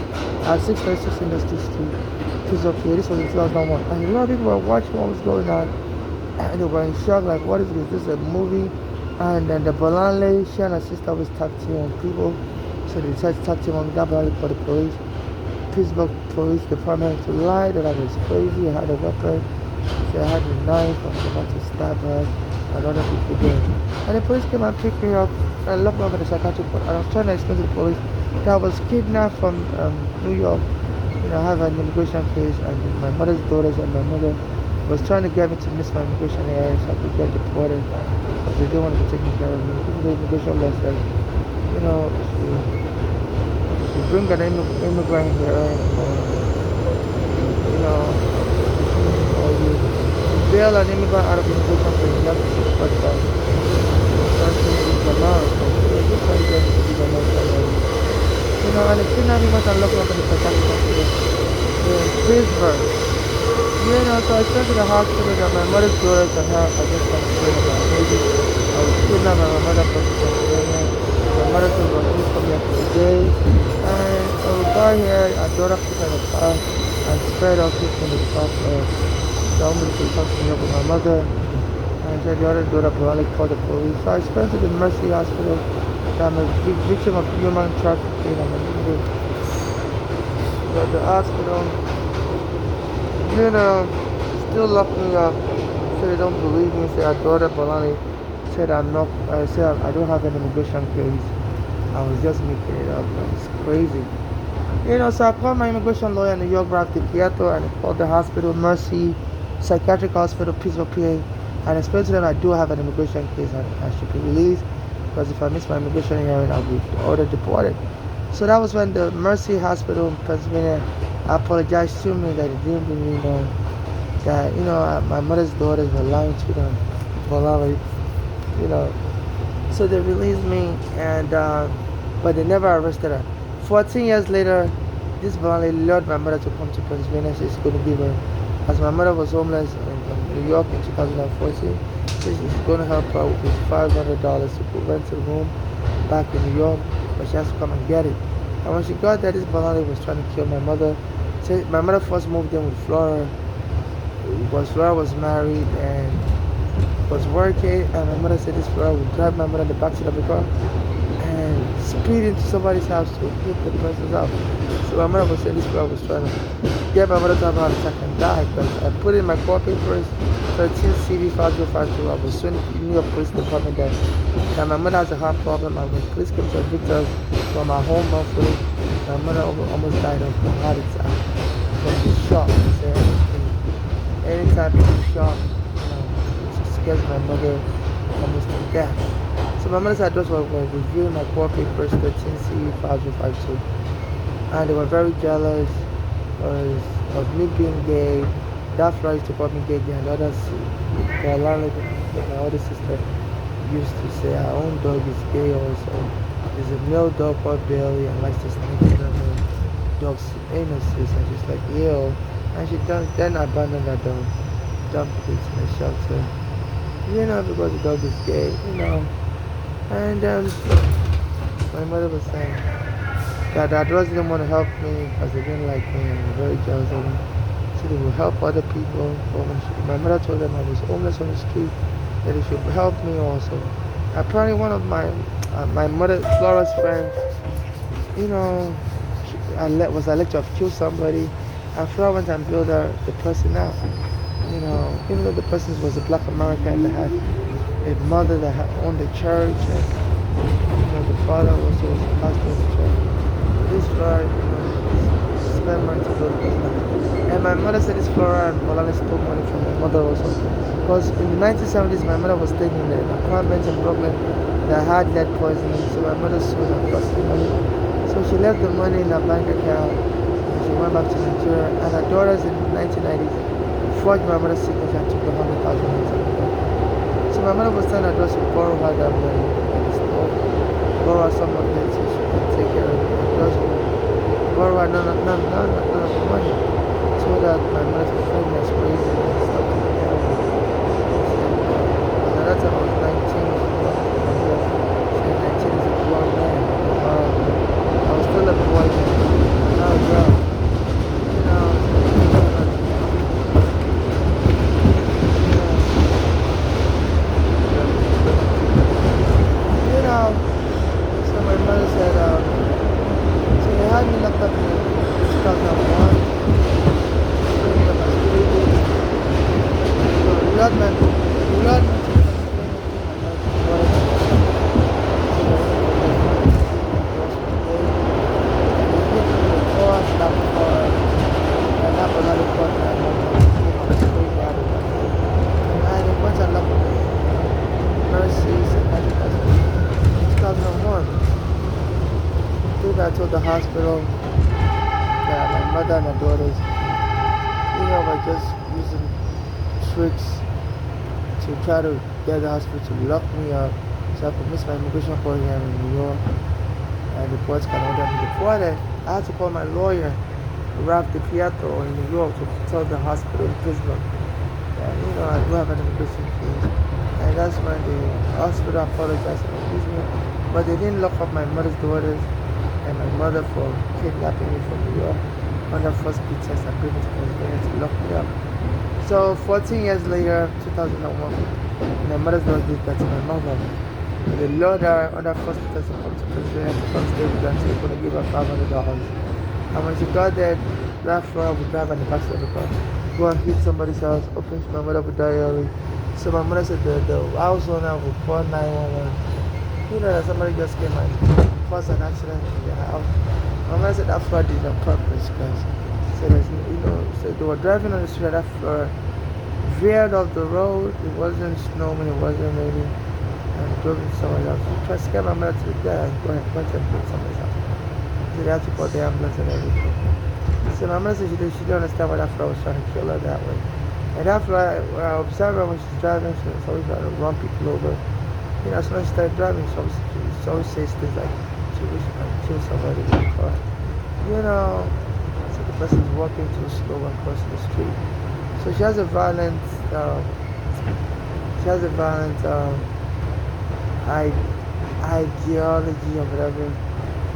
at 6:36 Industry Street. She's up here. This was in 2001. And a lot of people were watching what was going on. And they were in shock, like, what is this? This is a movie. And then the Bolanle, she and her sister was tag team on people. So they decided to talk to him on that body for the police. Pittsburgh Police Department to lie that I was crazy. I had a weapon. So I had a knife. I was about to stab her and other people did. And the police came and picked me up and locked me up at the psychiatric court. And I was trying to explain to the police that I was kidnapped from New York. You know, I have an immigration case and my mother's daughters and my mother was trying to get me to miss my immigration area so I could get deported. Because they didn't want to be taking care of me. Even the immigration law said, you know, you bring an immigrant here, you know, or you bail an immigrant out of immigration for you have to see what that something is America. So this one is going to be America. You know, and the kidnapping was unlocked up in the psychiatric hospital in Pittsburgh. You know, so I went to the hospital that my mother's daughters and her are just complaining about maybe I was kidnapped by my mother from Pennsylvania. My mother told me to come here for the day. And so we got here, our daughter put in the car and sped off in the car for down to come to New York with my mother. And said the other daughter probably called the police. So I spent to the Mercy Hospital. I'm a victim of human trafficking. I'm a victim of the hospital. You know, still lock me up. Say they don't believe me. Say our daughter Bolani said I don't have an immigration case. I was just making it up. It's crazy. You know, so I called my immigration lawyer in New York, Ralph DiPietro, and I called the hospital, Mercy Psychiatric Hospital, Pittsburgh, PA, and explained to them I do have an immigration case and I should be released because if I miss my immigration hearing, I'll be ordered deported. So that was when the Mercy Hospital in Pennsylvania apologized to me that they didn't really know that, you know, my mother's daughters were lying to them, you know. So they released me, and but they never arrested her. 14 years later, this Bolani lured my mother to come to Pennsylvania. She's going to give her, as my mother was homeless in New York in 2014, she's going to help her with $500 to rent a room back in New York, but she has to come and get it. And when she got there, this Bolani was trying to kill my mother. So my mother first moved in with Flora because Flora was married and was working, and my mother said this Flora would drive my mother in the backseat of the car and speed into somebody's house to hit the person's house. So my mother was saying this Flora was trying to get my mother to have a heart attack and die because I put in my court papers 13 CV 5052. I was suing the New York Police Department that my mother has a heart problem, and when police came to evict us from our home monthly, my mother almost died of a heart attack from the shock. Any type of shock, you know, it scares my mother almost to death. So my mother's address was reviewing my court papers 13 CV 5052, and they were very jealous of me being gay. That Flora used to call me gay, and others, my other sister used to say our own dog is gay also. There's a male dog called Bailey and likes to sneak in on the dog's anuses, and she's like, ew. And she then abandoned that dog, dumped it in a shelter, you know, because the dog is gay, you know. And my mother was saying that the adults didn't want to help me because they didn't like me and were very jealous of me. So they would help other people. My mother told them I was homeless on the street, that they should help me also. Apparently one of my mother, Flora's friends, you know, was alleged to have killed somebody. And Flora went and bailed the person out. You know, even though the person was a black American that had a mother that had owned the church, and you know, the father was a pastor in the church. this Flora, spend money to go to business. And my mother said this Flora and Bolani stole money from my mother also. Because in the 1970s, my mother was staying in an apartment in Brooklyn that had lead poisoning. So my mother sold and lost the money. So she left the money in her bank account and she went back to Nigeria. And her daughters in the 1990s forged my mother's signature and took the 100,000. So my mother was telling her daughters to borrow her that money and stole, borrow her some of it so she can take care of it. Just borrow her none of the money. So that my mother could find me as crazy and stuff like that. And at that time I was 19. So 19 is a grown man. I was still a boy then. Now a girl. So my mother said, so they had me locked up in 2001. We had me I told the hospital that my mother and my daughters, were just using tricks to try to get the hospital to lock me up so I could miss my immigration court here in New York and the courts can order me. Before that, I had to call my lawyer, Ralph DiPietro in New York, to tell the hospital in Pittsburgh that, I do have an immigration case. And that's when the hospital apologized and excused me, but they didn't lock up my mother's daughters and my mother for kidnapping me from New York under false pretense agreement to Pennsylvania to lock me up. So 14 years later, 2001, my mother's daughter did that to my mother. They lured her under false pretense to come to Pennsylvania to come stay with them, so they're going to give her $500. And when she got there, that Flora would drive in the back of the car, go and hit somebody's house, open my mother with diary. So my mother said the house owner would call 911. That somebody just came and caused an accident in their house. My mother said that Flora did it on purpose because so they were driving on the street, that Flora veered off the road. It wasn't snowing, it wasn't raining, and drove into someone else. She tried to scare my mother to the death and went and put somebody's house. So they had to call the ambulance and everything. So my mother said she didn't understand why that Flora was trying to kill her that way. And that Flora, when I observed her when she's driving, she was always trying to run people over. As soon as she started driving, she always says things like she wishes she could kill somebody in the car. So the person's walking too slow and crossing the street. So she has a violent, ideology or whatever,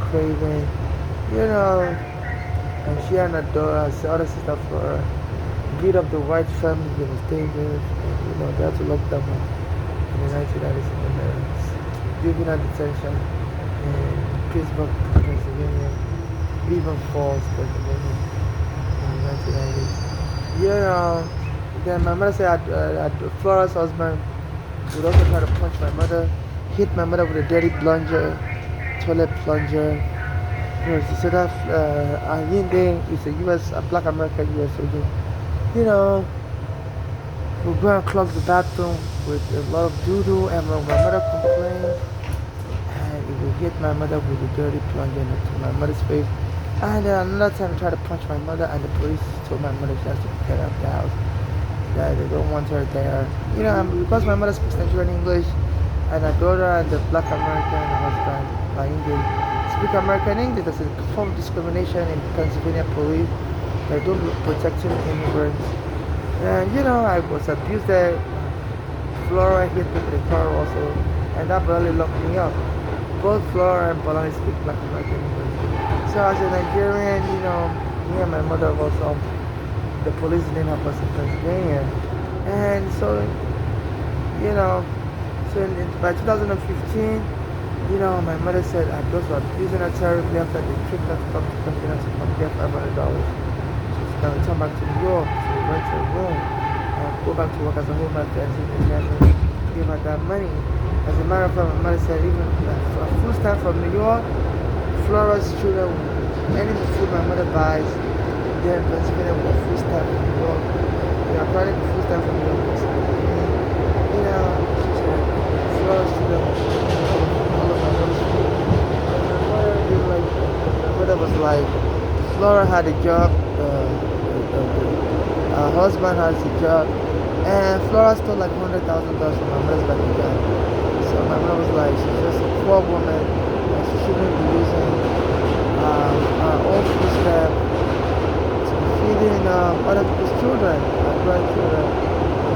craving, and she and her daughter, her other sister Flora, beat up the white family they were staying with, they had to lock them up in the 1990s in the juvenile detention in Pittsburgh, Pennsylvania, Cleveland Falls, Pennsylvania in the 1990s. Then my mother said Flora's husband would also try to punch my mother, hit my mother with a dirty plunger, toilet plunger. She said that Ayinde is a black American US soldier. We'll go and clog the bathroom with a lot of doo-doo, and when my mother complained, and it would hit my mother with a dirty plunger into my mother's face. And then another time he tried to punch my mother, and the police told my mother she has to get out of the house, that they don't want her there. And because my mother speaks Nigerian English, and her daughter and the black American husband, Ayinde, speak American English, there's a form of discrimination in Pennsylvania police. They don't protecting immigrants. And I was abused there. Flora hit me with the car also, and that really locked me up. Both Flora and Bolani speak black American English. So as a Nigerian, me and my mother also, the police didn't help us in Pennsylvania. And so, by 2015, my mother said I was abusing her terribly after they tricked her to come to Pennsylvania to come get $500. Now we turn back to New York, so we went to a room and go back to work as a home manager and they never gave her that money. As a matter of fact, my mother said even for a full time from New York, Flora's children any food my mother buys there in Pennsylvania with a food stamp from New York. Apparently the food stamp from New York was to Florida to them, all of my mother's food. And my mother, my mother was like, Flora had a job, her husband has a job, and Flora stole like $100,000 from my mother's bank account. So my mother was like, she's just a poor woman, and she shouldn't be using her own food stamp to be feeding other people's children, her grandchildren.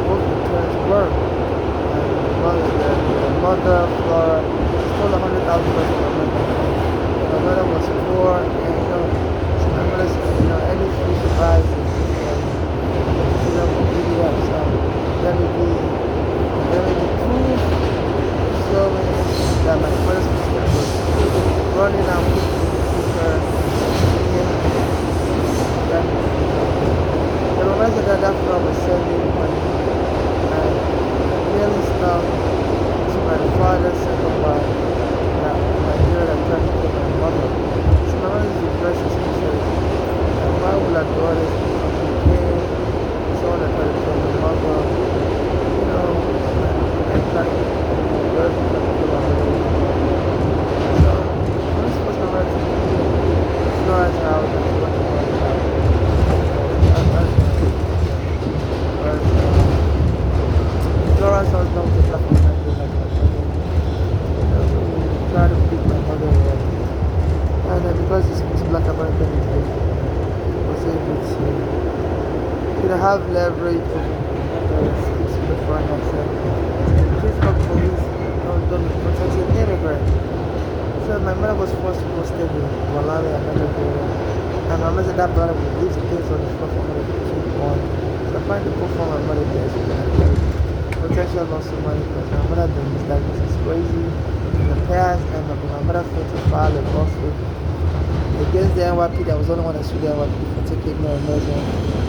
Both the parents work. And the mother, Flora, stole $100,000 from my mother. My mother was poor, and so my mother said, any food she buys is PDF. So let me be proof showing that my mother's sister was running out with her. The reminder that Flora was sending money and mailing stuff to my father's second wife that my dear that tried to kill my mother. So my mother is a precious says, why will our daughters be paid? Someone that tried to kill my mother, and that girls who tried to kill my mother. So I'm supposed to run to Flora's house and she went to Flora's house. Flora's house belongs to Black America, like my mother. Try to beat my mother away. And because it's Black American, was able to have leverage over six feet for an accent. Pittsburgh police don't protect an immigrant. So my mother was forced to go stay with Walali and America. And my mother said that brother would leave the things on the floor for her to keep on. So I find the book for my mother there so that I can potential loss of money because my mother had been misdiagnosed as crazy in the past, and my mother failed to file a lawsuit against the NYPD. I was the only one that sued the NYPD for taking me on measure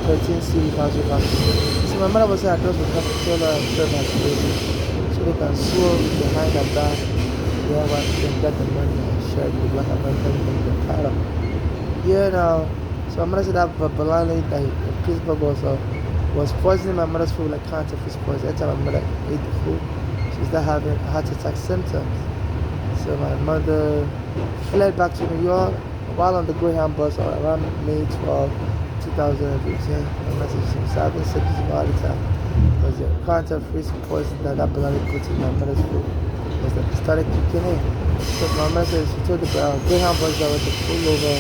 13C council hospital. So my mother was saying I just would have to kill her and serve her crazy so they can sue behind her back the NYPD and get the money and share it with Black Americans and the title. So my mother said that Balani that in Pittsburgh was poisoning my mother's food like cancer food poison. Every time my mother ate the food, she started having heart attack symptoms. So my mother fled back to New York while on the Greyhound bus around May 12, 2015. My mother said she was having symptoms of heart attack because the cancer food poison that Balani put in my mother's food was that it started kicking in. So my mother said she told the Greyhound bus driver to pull over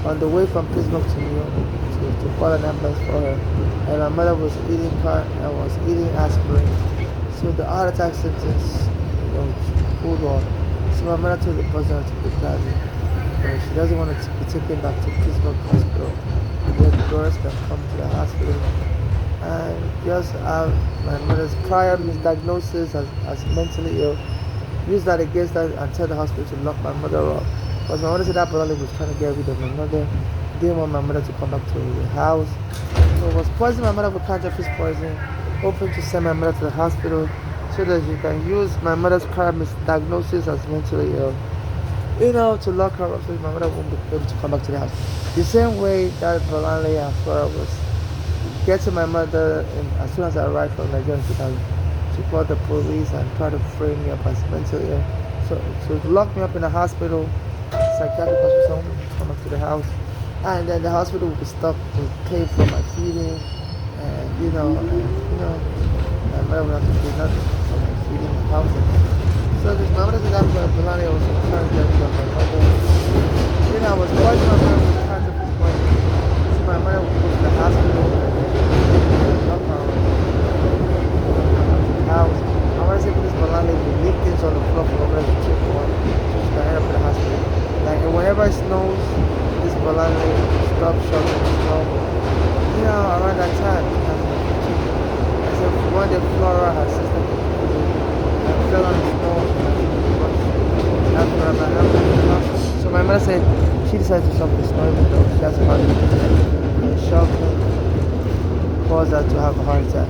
on the way from Pittsburgh to New York to call an ambulance for her. And my mother was eating aspirin. So the heart attack symptoms, pulled on. So my mother told the bus driver to be driving. She doesn't want to be taken back to Pittsburgh Hospital where the girls can come to the hospital and just have my mother's prior misdiagnosis as mentally ill. Use that against her and tell the hospital to lock my mother up. Because my mother said that brother was trying to get rid of my mother. Didn't want my mother to come back to the house. So it was poisoning my mother with cancer fish poison, hoping to send my mother to the hospital so that she can use my mother's prior misdiagnosis as mentally ill, to lock her up so my mother won't be able to come back to the house. The same way that Balani and Flora was getting my mother, as soon as I arrived from Nigeria in 2000, she called the police and tried to frame me up as mentally ill. So to lock me up in the hospital, psychiatric hospital, someone would come back to the house. And then the hospital would be stuck with pay for my feeding, and my mother would have to pay nothing for my feeding and housing. So this my mother said that Balani was trying to get rid of my mother. I was poisoning my mother with cancer food poison. So my mother would go to the hospital and then knock her to the house. My mother said this Balani would leave things on the floor for my mother to check on so she can end up in the hospital. Like whenever it snows, this Balani stop shopping is normal. Around that time, I said one day Flora, her sister, fell on the snow. So my mother said she decided to shop the snow even though she has a heart attack. And shopping caused her to have a heart attack.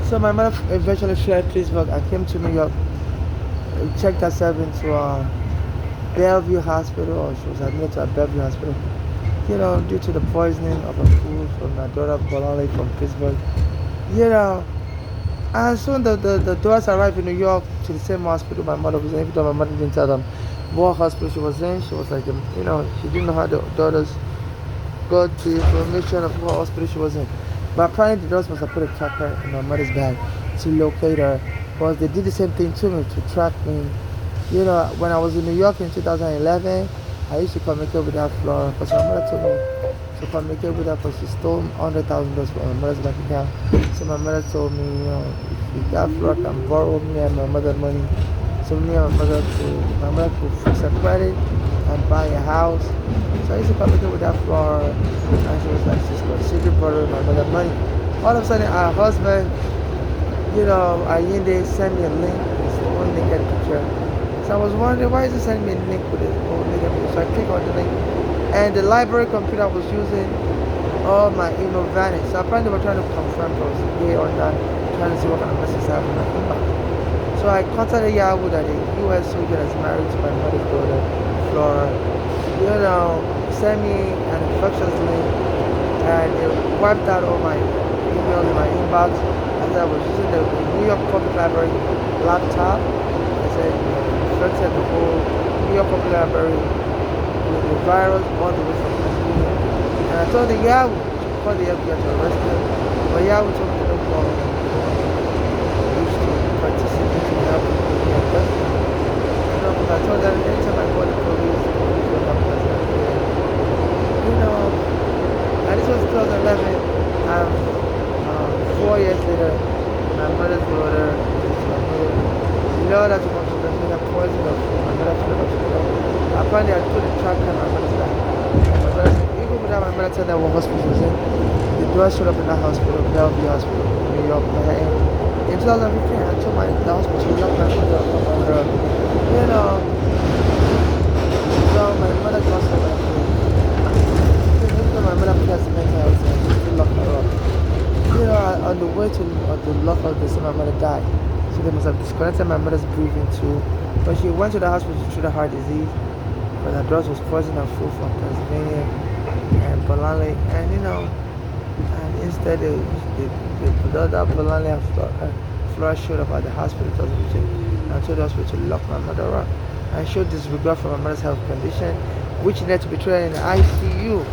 So my mother eventually fled Pittsburgh and came to New York. Checked herself into Bellevue Hospital, or she was admitted to a Bellevue Hospital, due to the poisoning of a food from my daughter Bolale from Pittsburgh. You know, and soon the daughters arrived in New York to the same hospital my mother was in. Every time my mother didn't tell them what hospital she was in, she was like, she didn't know how the daughters got the information of what hospital she was in. But apparently the daughters must have put a tracker in my mother's bag to locate her. Because they did the same thing to me to track me. When I was in New York in 2011, I used to communicate with that Flora because my mother told me to communicate with her because she stole $100,000 from my mother's bank account. So my mother told me, if that Flora can borrow me and my mother money, so me and my mother could fix her credit and buy a house. So I used to communicate with that Flora, and she was like, she's considering borrowing my mother money. All of a sudden, our husband, Ayinde sent me a link with his own naked picture. So I was wondering, why is he sending me a link with his own naked picture? So I clicked on the link, and the library computer I was using, all my email vanished. So apparently they were trying to confirm if I was gay or not, trying to see what kind of message I have in my inbox. So I contacted Yahoo that a U.S. soldier that's married to my mother's daughter, Flora, sent me an infectious link, and it wiped out all my emails in my inbox. As I was using the New York Public Library laptop, I said infected the whole New York Public Library with the virus all the way from Pennsylvania. And I told the Yahoo to call the FBI to arrest them, but Yahoo told me to don't call them. They used to participate in helping people get arrested. Because I told them anytime I call the police will help us. And this was 2011. 4 years later, my mother's daughter, that's what the poison of my mother's daughter. Apparently, I put a tracker on my mother's back. Even without my mother telling them what hospital she was in, the daughter showed up in that hospital, Bellevue Hospital, New York, Manhattan. In 2015, I told the hospital to lock my mother up. So my mother got so bad. Even though my mother passed mental health, she still locked her up. On the way to the lockout, they said my mother died. So they must have disconnected my mother's breathing too. But she went to the hospital to treat a heart disease. But her daughter was poisoning her food from Pennsylvania and Polanyi. And instead the daughter Polanyi and Flora showed up at the hospital and I told the hospital to lock my mother up. And showed disregard for my mother's health condition, which needed to be treated in the ICU,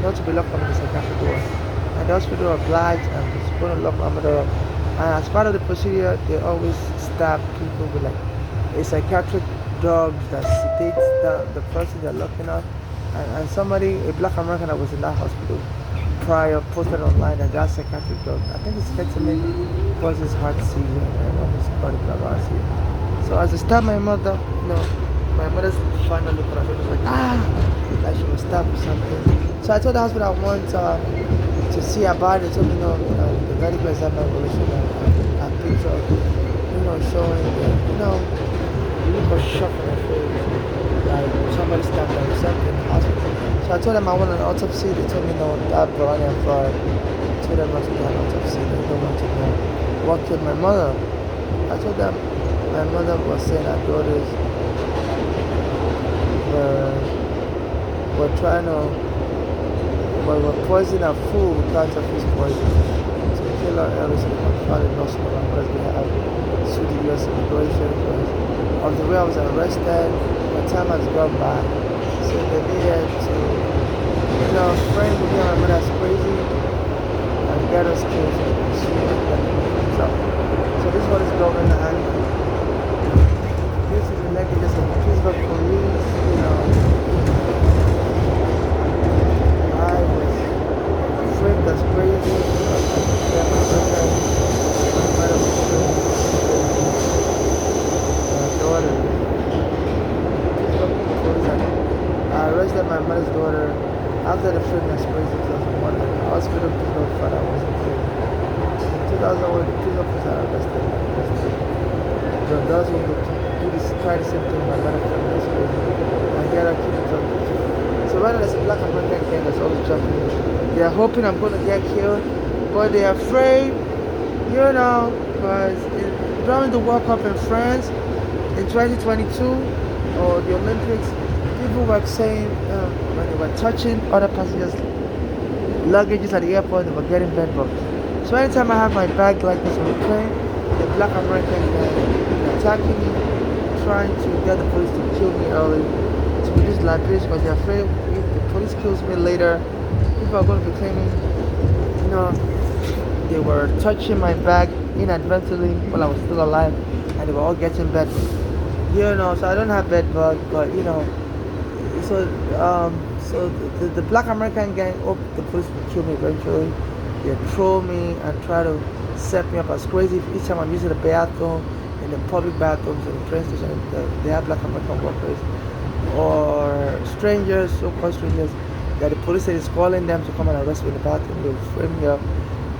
not to be locked up in the psychiatric ward. And the hospital obliged and was going to lock my mother up. And as part of the procedure, they always stab people with a psychiatric drug that sedates the person they're looking at. And somebody, a black American that was in that hospital prior, posted online that psychiatric drug, I think it's ketamine, causes heart seizure and almost cardiac arrest. So as I stabbed my mother, my mother's final look at her was like she was stabbed with something. So I told the hospital I want to see her body. They told me the medical examiner will show a picture, showing the look of shock on her face, like somebody stabbed her or something in the hospital. So I told them I want an autopsy. They told me no, that Polanyi and Flora. I told them not to do an autopsy. They don't want to know what killed my mother. I told them my mother was saying her daughters were trying to were poisoning her food with counterfeit poison. So they kill her early so they can file a lawsuit on my mother's behalf, sue the U.S. immigration because of the way I was arrested. My time has gone by. So they needed to, frame me and my mother as crazy and get us killed so they can sue me. So this is what is going on. This is the negligence of the Pittsburgh police. I was framed as crazy. I arrested my mother's daughter after the frame as crazy in 2001. The hospital Pittsburgh father was in prison. In 2001, the Pittsburgh police are arrested. The girls who try the same thing, my mother framed as crazy. And get her kicked out. So right now there's a black American gang that's always jumping me. They are hoping I'm going to get killed, but they're afraid, because during the World Cup in France in 2022 or the Olympics, people were saying when they were touching other passengers' luggages at the airport, they were getting bed bugs. So anytime I have my bag like this on the plane, the black American guy attacking me, trying to get the police to kill me early, to reduce liability because they're afraid if the police kills me later, people are going to be claiming, you know, they were touching my bag inadvertently while I was still alive, and they were all getting bed bugs. You know, so I don't have bed bug, but you know, so the black American gang hope the police will kill me eventually. They troll me and try to set me up as crazy. Each time I'm using the bathroom, in the public bathrooms, in the train station, they have black American workers or strangers, so-called strangers, that the police is calling them to come and arrest me in the bathroom. They'll frame me up,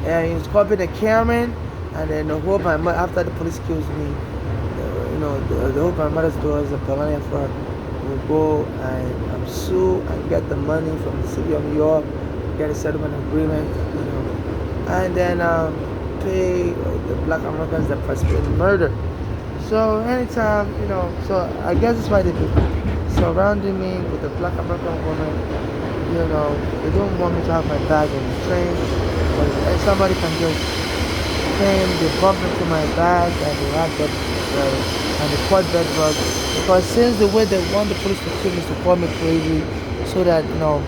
and it's called being a Karen. And then the hope my mother, after the police kills me, you know, the hope my mother's daughters, the Palania Front, will go and sue and get the money from the city of New York, get a settlement agreement, you know, and then pay the black Americans that participated in murder. So anytime, you know, so I guess that's why they be surrounding me with the black American woman. You know, they don't want me to have my bag in the train, but somebody can just came, they bumped into my bag and they had that and they caught bed bug. Because since the way they want the police to kill me is to call me crazy, so that, you know,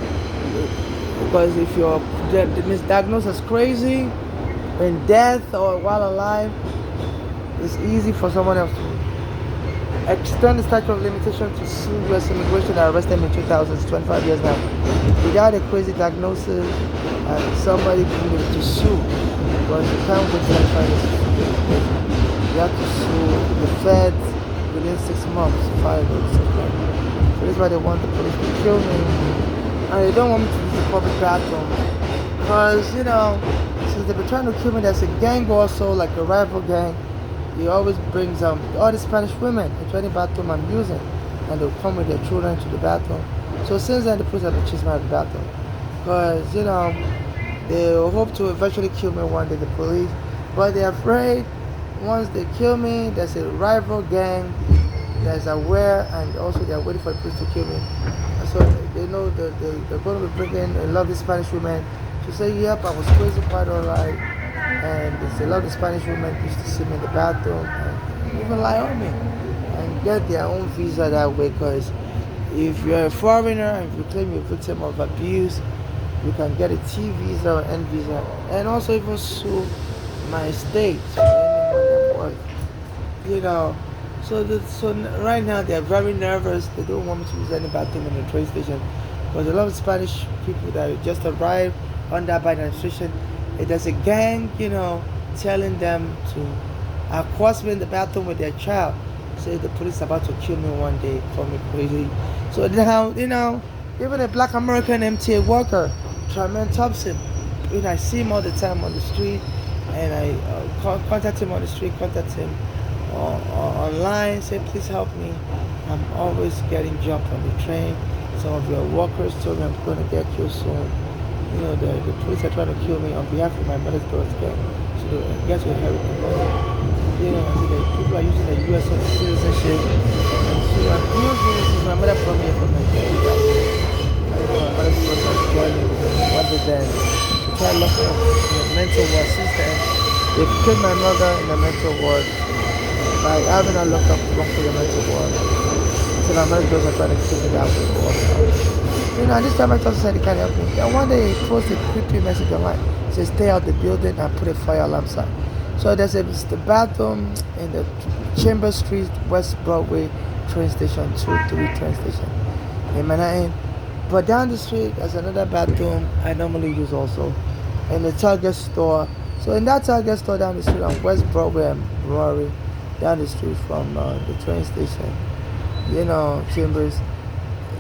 because if you're misdiagnosed as crazy in death or while alive, it's easy for someone else to extend the statute of limitation to sue U.S. immigration that arrested me in 2000. It's 25 years now. Without a crazy diagnosis, and somebody can to sue. Because you can't wait till 25 years. You have to sue the feds within 6 months, 5 or 6 months. So this is why they want the police to kill me. And they don't want me to use the public bathroom. Because, you know, since they've been trying to kill me, there's a gang also, like a rival gang. He always brings all the Spanish women into any bathroom I'm using. And they'll come with their children to the bathroom. So since then, the police have been chasing me out of the bathroom. Because, you know, they hope to eventually kill me one day, the police. But they're afraid once they kill me, there's a rival gang that's aware, and also they're waiting for the police to kill me. And so they know that they're going to be bringing a lovely Spanish woman to say, yep, I was crazy quite alright. And it's a lovely Spanish woman used to see me in the bathroom and even lie on me and get their own visa that way. Because if you're a foreigner and if you claim you're a victim of abuse, you can get a T visa or N visa, and also even sue my state for any money I'm worth. You know, so right now they're very nervous. They don't want me to use any bathroom in the train station because a lot of Spanish people that just arrived under Biden administration, there's a gang, you know, telling them to accost me in the bathroom with their child. Say the police are about to kill me one day, call me crazy. So now, you know, even a black American MTA worker, Tremaine Thompson, when I see him all the time on the street, and I contact him on the street, contact him online, say please help me. I'm always getting jumped on the train. Some of your workers told me I'm going to get killed soon. You know, the police are trying to kill me on behalf of my mother's daughter's gang, so they get to inherit the money. You know, so people are using the U.S. citizenship. So I'm using my mother brought me from Nigeria. My mother's daughter joined me rather than to try to look up in the mental ward. Since then, they've killed my mother in the mental ward by having her look up for the mental ward. So my mother's daughter trying to kill me out of the ward. You know, this time I thought society can't help me. And one day he posted a creepy message online. It says stay out the building and put a fire alarm sign. So there's the bathroom in the Chambers Street, West Broadway train station, 2-3 train station in Manhattan. But down the street there's another bathroom I normally use also in the Target store. So in that Target store down the street on West Broadway and Brewery, down the street from the train station, you know, Chambers.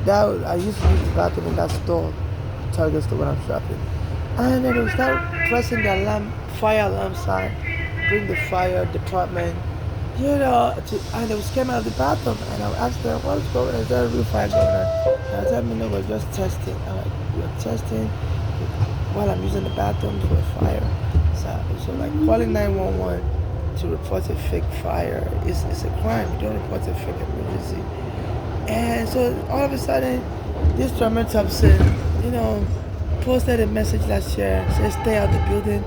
That I used to use the bathroom in that store, Target store, when I'm shopping. And then they would start pressing the alarm, fire alarm sign, bring the fire department, you know, and they would scare me out of the bathroom. And I would ask them, what's going on? Is there a real fire going on? And they tell me, no, we're just testing. I'm like, you're testing while I'm using the bathroom for a fire. So like calling 911 to report a fake fire is a crime. You don't report a fake emergency. And so all of a sudden, this tormentor person, you know, posted a message last year, said stay out the building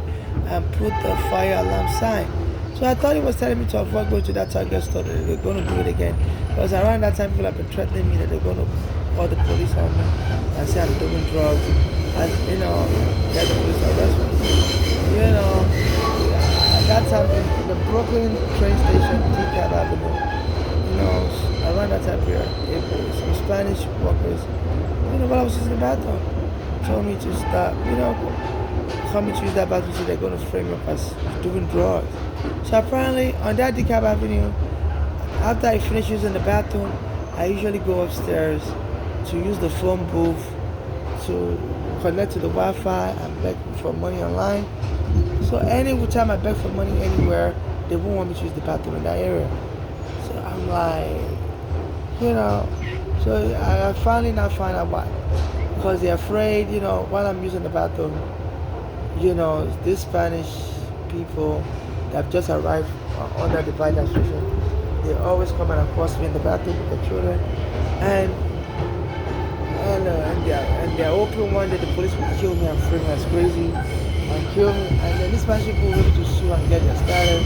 and put the fire alarm sign. So I thought he was telling me to avoid going to that Target store, that they're going to do it again. Because around that time, people have been threatening me that they're going to call the police on me and say I'm doing drugs. And, you know, get the police arrest me. You know, at that time, in the Brooklyn train station, DeKalb Avenue, you know, around that time period, some Spanish workers, you know, while I was using the bathroom, told me to stop, you know, coming to use that bathroom, so they're going to frame me up as doing drugs. So apparently, on that DeKalb Avenue, after I finish using the bathroom, I usually go upstairs to use the phone booth to connect to the Wi-Fi and beg for money online. So any time I beg for money anywhere, they won't want me to use the bathroom in that area. So I'm like, you know, so I finally now find out why. Because they're afraid, you know, while I'm using the bathroom, you know, these Spanish people that have just arrived under the Biden administration, they always come and accost me in the bathroom with the children. And they're open one day the police will kill me and frame me as crazy and kill me. And then these Spanish people will to sue and get their status.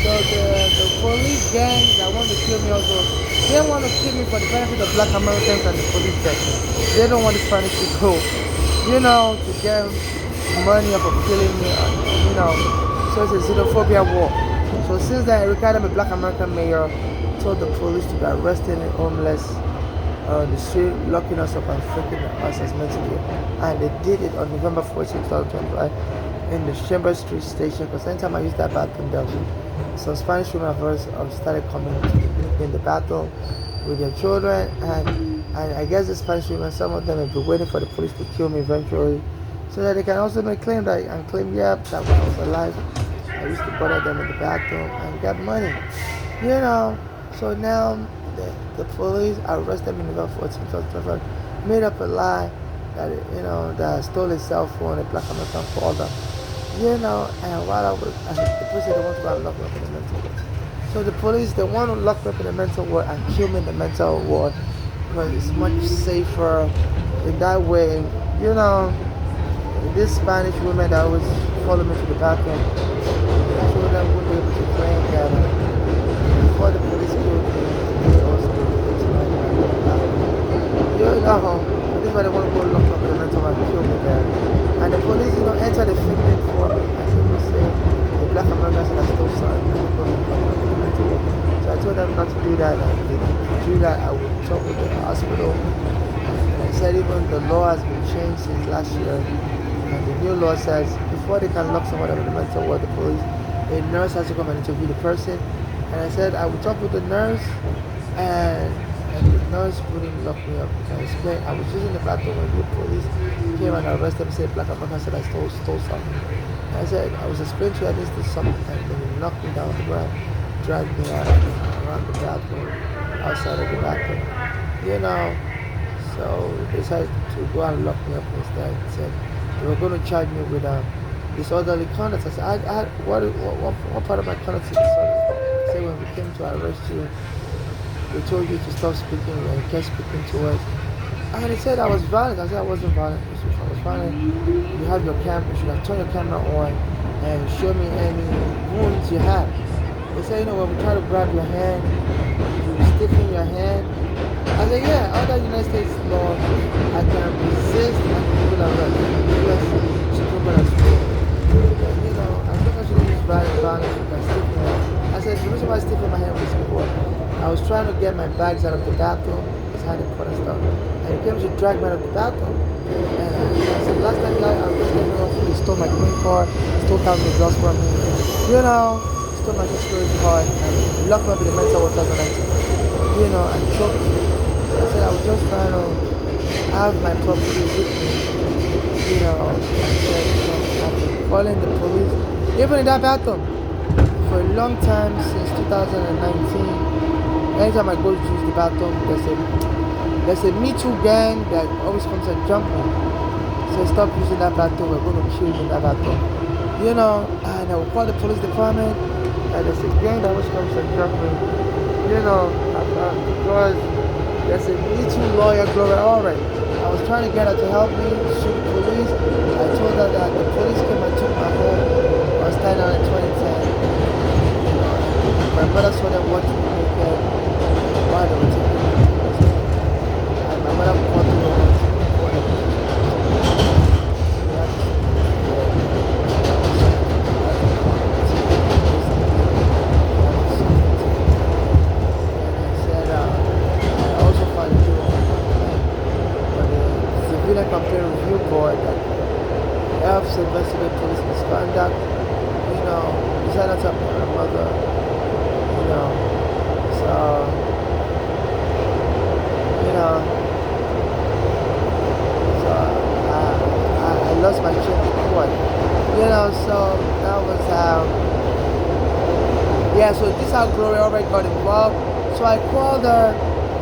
So the police gang that want to kill me also, they want to kill me for the benefit of black Americans and the police section. They don't want the Spanish people, you know, to get money off of killing me, you know. So it's a xenophobia war. So since then, Ricardo, a black American mayor, told the police to be arresting the homeless on the street, locking us up and freaking us as mentally. And they did it on November 14, 2025 in the Chambers Street station. Because anytime I use that bathroom, there was some Spanish women of ours started coming in the bathroom with their children. And I guess the Spanish women, some of them have been waiting for the police to kill me eventually, so that they can also make claim that and claim, yeah, that when I was alive, I used to bother them in the bathroom and get money. You know, so now the police arrested them in November 14, 2025, made up a lie that, you know, that I stole his cell phone, a black American called them. You know, and while I was, and the police said they want to go and lock me up in the mental ward. So the police, they want to lock me up in the mental ward and kill me in the mental ward because it's much safer in that way. You know, this Spanish woman that always follow me to the bathroom, children won't be able to claim that before the police killed me, they also killed me. You know, this is why they want to go lock up in the mental and kill me there. And the police, you know, enter the field for me. As they say, the black Americans are still sorry. So I told them not to do that. And if they do that, I will talk with the hospital. And I said even the law has been changed since last year. And the new law says before they can lock someone up in the mental ward, the police, a nurse has to come and interview the person. And I said I would talk with the nurse, and the nurse wouldn't lock me up. I explained I was using the bathroom when the police came and arrested me, said black American, said I stole something. And I said I was explaining to her this is something, and then they knocked me down on the ground, dragged me out around the bathroom, outside of the bathroom. You know, so they decided to go and lock me up instead. They said they were going to charge me with disorderly conduct. I said, what part of my conduct is disorderly? They said when we came to arrest you, we told you to stop speaking and you kept speaking to us. And he said I was violent. I said I wasn't violent. If I was violent, you have your camera, you should have turned your camera on and show me any wounds you have. They said, you know, when we try to grab your hand, you stiffen your hand. I said, yeah, under United States law, I can resist and people are right. U.S. Supreme Court has ruled. You know, as long as you don't use violence, you can stiffen your hand. I said, the reason why I stiffen my hand was before I was trying to get my bags out of the bathroom. It's had important stuff. And he came to drag me out of the bathroom. And I said, last time I was just getting off, he stole my green card, stole $1,000 from me. You know, stole my security card and locked me up in the mental ward 2019. You know, and choked me. I said I was just trying to have my property with me. You know, I said, you know, I've been calling the police, even in that bathroom, for a long time since 2019. Anytime I go to use the bathroom, there's a Me Too gang that always comes and jump me. So stop using that bathroom, we're going to kill you in that bathroom. You know, and I will call the police department, and there's a gang that always comes and jump me. You know, because There's a little lawyer, Gloria Allred. I was trying to get her to help me shoot the police. I told her that the police came and took my home. I was tied down in 2010. You know, my mother saw them watching me naked while they were taking me to prison. And my mother called the law for them. Civilian Complaint Review Board that helps investigate police misconduct. You know, decided to help my mother. You know, so you know, so I lost my chain of thought. You know, so that was yeah. So this is how Gloria already got involved. So I called her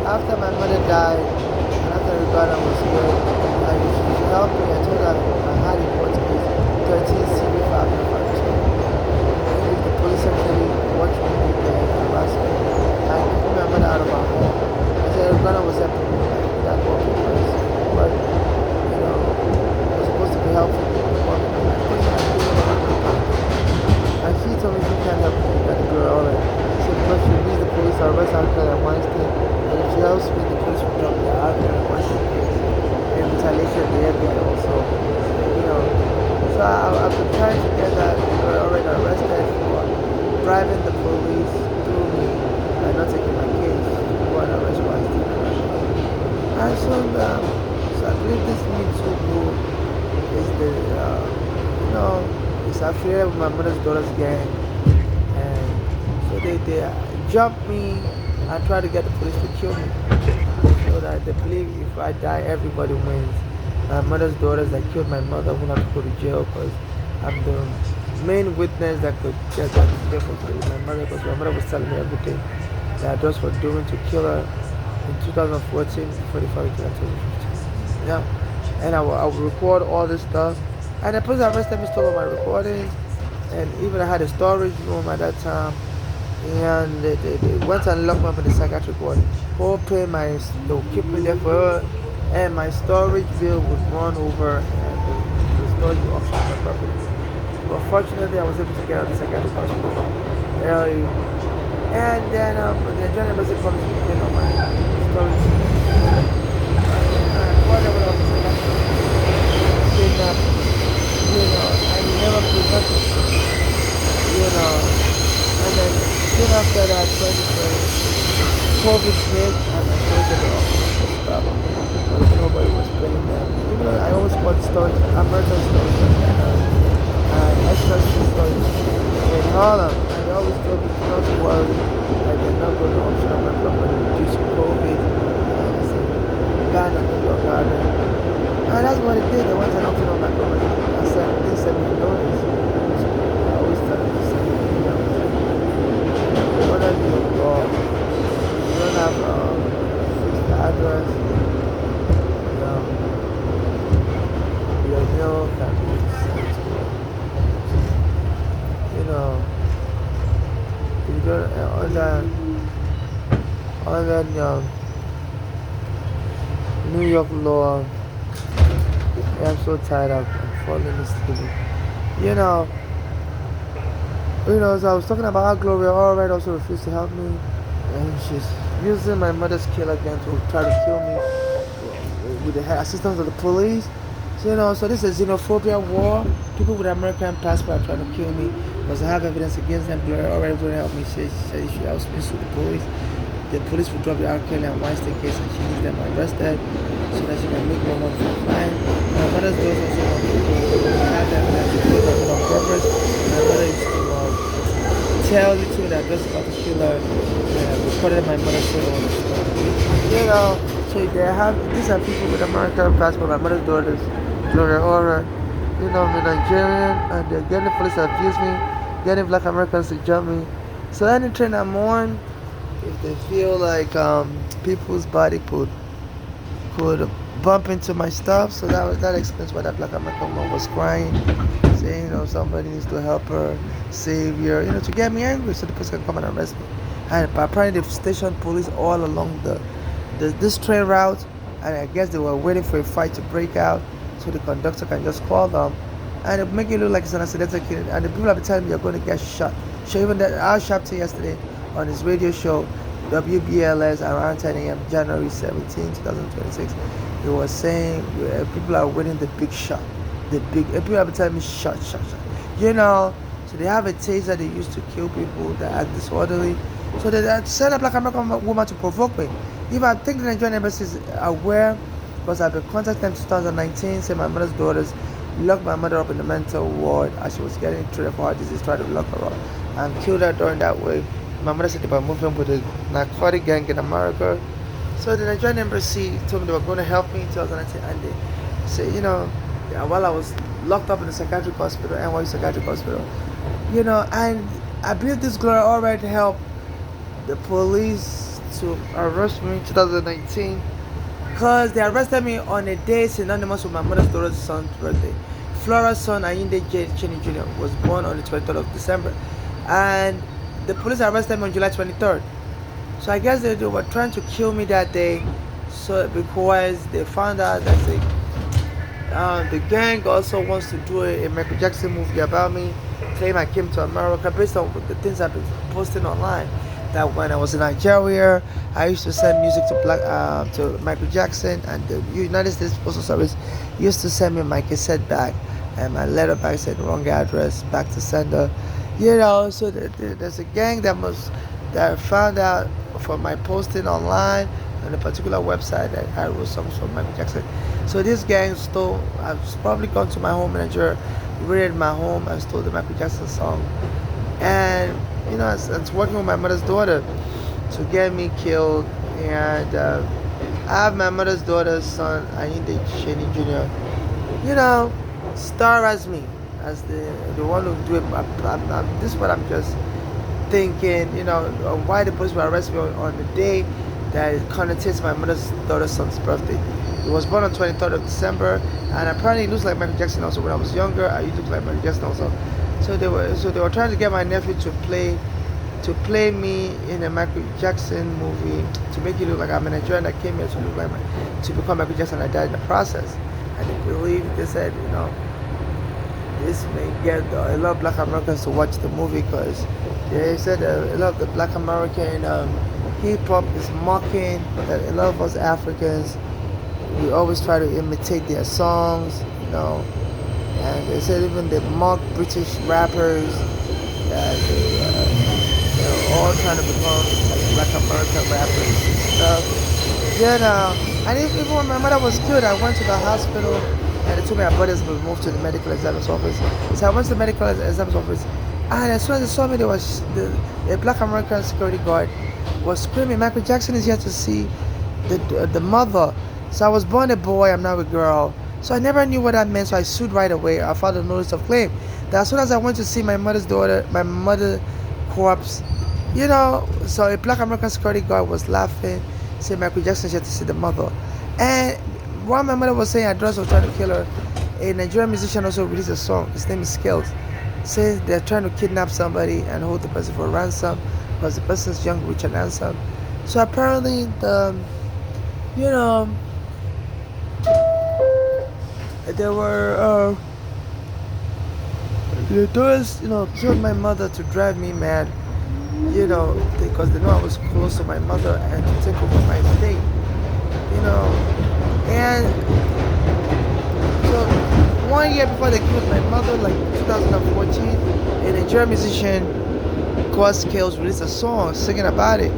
after my mother died, and after Uganda was good. And she helped me. I told her I had a court case, 13 CV 552. If the police actually watched me naked and harassed me and put my mother out of my home. I said Uganda was helping me like that work because, but you know, I was supposed to be helpful to the woman. And she told me she can't help me, that girl already. She said because she needs the police to arrest Alcohol and Weinstein, and if she helps me, the police will drop the Alcohol and Weinstein case. And retaliation the FBI also. You know. So I've been trying to get that girl already arrested for driving the police through me and not taking my case to go and arrest Weinstein. And so I believe this Me Too group is the you know, it's affiliated with my mother's daughter's gang. And so they jumped me and tried to get the police to kill me. So that they believe if I die, everybody wins. My mother's daughters that killed my mother will not go to jail because I'm the main witness that could get them to jail for killing my mother, because my mother was telling me everything that address were doing to kill her in 2014 before they found it in 2015. Yeah. And I will record all this stuff. And the person arrested me stole all my recordings. And even I had a storage room at that time. And they went and locked me up in the psychiatric ward, hoping they would keep me there for, and my storage bill would run over and the storage would auction my property. But fortunately, I was able to get out of the psychiatric hospital early. And then the Nigerian embassy comes to clean up my storage. And whatever else is kidnapped, you know, and he never presented, you know, and then soon after that, 2020, COVID hit, and I closed it off. Because nobody was paying them. Even though I always bought stores, American stores, and extra stores in Harlem. And they always told me not to worry, that they're not going to auction my property due to COVID. And I said, ban on New York Garden. And that's what it did. They went and auctioned on my property. I said, they sent me notice. I always tell them to send me notice. What are you for? You don't have fixed address. Your mail can be sent to, you know, if you don't under New York law. I'm so tired of falling asleep. You know, so I was talking about how Gloria Allred also refused to help me, and she's using my mother's kill again to try to kill me with the assistance of the police. So, so this is xenophobia war. People with American passport are trying to kill me because I have evidence against them. Gloria Allred wouldn't help me. She said she helps me sue the police. The police will drop the R. Kelly and Weinstein case, and she needs them arrested so that she can make more money for fine. My mother's daughter also wants to have them on purpose. My mother used to tell you to that just about the killer recorded my mother's story. So these are people with American passport, my mother's daughters, Gloria Allred, the Nigerian, and they're getting the police to abuse me, getting black Americans to jump me. So anything I'm on, if they feel like people's body could bump into my stuff, so that explains why that black American woman was crying, saying somebody needs to help her, savior, to get me angry so the person can come and arrest me. And apparently they've stationed police all along the this train route, and I guess they were waiting for a fight to break out, so the conductor can just call them, and it make it look like it's an accidental killing. And the people have been telling me you're going to get shot. So even that our Shapton yesterday on his radio show, WBLS, around 10 a.m. January 17, 2026, he was saying people are waiting the big shot, the big. People have been telling me shot. You know, so they have a taser they used to kill people that are disorderly. So they send a black American woman to provoke me. If I think the Nigerian embassy is aware, because I've been contacting them in 2019, saying my mother's daughters locked my mother up in the mental ward as she was getting treated for heart disease, tried to lock her up and killed her during that way. My mother said they were moving with a narcotic gang in America. So the Nigerian embassy told me they were going to help me in 2019, and they say, while I was locked up in the psychiatric hospital, NYU psychiatric hospital, and I believe this girl already helped the police to arrest me in 2019, because they arrested me on a day synonymous with my mother's daughter's son's birthday. Flora's son, Ayinde J. Cheney Jr., was born on the 23rd of December, and the police arrested me on July 23rd. So I guess they were trying to kill me that day, so because they found out that the gang also wants to do a Michael Jackson movie about me, claim I came to America based on the things I've been posting online. That when I was in Nigeria, I used to send music to Michael Jackson, and the United States Postal Service used to send me my cassette back, and my letter back said wrong address, back to sender. So there's a gang that found out from my posting online on a particular website that I wrote songs for Michael Jackson. So this gang I've probably gone to my home in Nigeria, raided my home, and stole the Michael Jackson song. And it's working with my mother's daughter to get me killed. And I have my mother's daughter's son, Ayinde Cheney Jr., star as me, as the one who do it. This is what I'm just thinking, why the police will arrest me on the day that it connotates my mother's daughter's son's birthday. He was born on 23rd of December, and apparently he looks like Michael Jackson also. When I was younger, I used to look like Michael Jackson also. So they were trying to get my nephew to play me in a Michael Jackson movie, to make it look like I'm a Nigerian that came here to look like to become Michael Jackson. I died in the process, and they said, this may get a lot of Black Americans to watch the movie, because they said a lot of the Black American hip hop is mocking a lot of us Africans. We always try to imitate their songs, and they said even they mock British rappers, that they're all trying to become like Black American rappers and stuff. And even when my mother was killed, I went to the hospital, and they told me my brothers were moved to the medical examiner's office. So I went to the medical examiner's office, and as soon as they saw me, there was the Black American security guard was screaming, "Michael Jackson is here to see the mother." So I was born a boy, I'm now a girl. So I never knew what that meant, so I sued right away. I filed a notice of claim. That as soon as I went to see my mother's corpse, so a Black American security guard was laughing, saying Michael Jackson is here to see the mother. And while my mother was saying her daughter was trying to kill her, a Nigerian musician also released a song. His name is Skills. Says they're trying to kidnap somebody and hold the person for ransom because the person's young, rich, and handsome. So apparently there were the daughters, killed my mother to drive me mad, because they know I was close to my mother and to take over my estate, and so 1 year before they killed my mother, like 2014, a Nigerian musician, God Skills, released a song singing about it.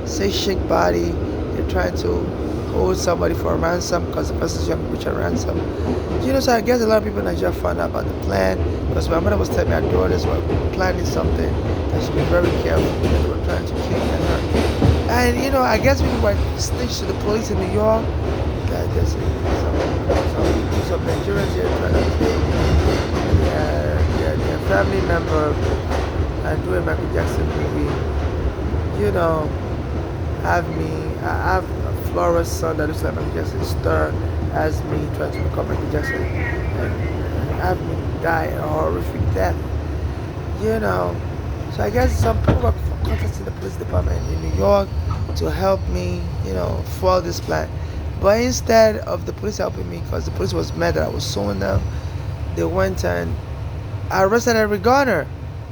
Say shake body, they're trying to hold somebody for a ransom because the person's young, rich, and ransom. So I guess a lot of people in Nigeria found out about the plan, because my mother was telling me her daughters were planning something, that she'd be very careful, that they were trying to kill her. And I guess we were snitched to the police in New York, that there's some Nigerians here trying to take their family member and do a Michael Jackson movie. I have Flora's son that looks like Michael Jackson, star as me trying to become Michael Jackson, and have me die a horrific death. So I guess some people were contacting the police department in New York to help me, foil this plan. But instead of the police helping me, because the police was mad that I was suing them, they went and arrested Eric Garner,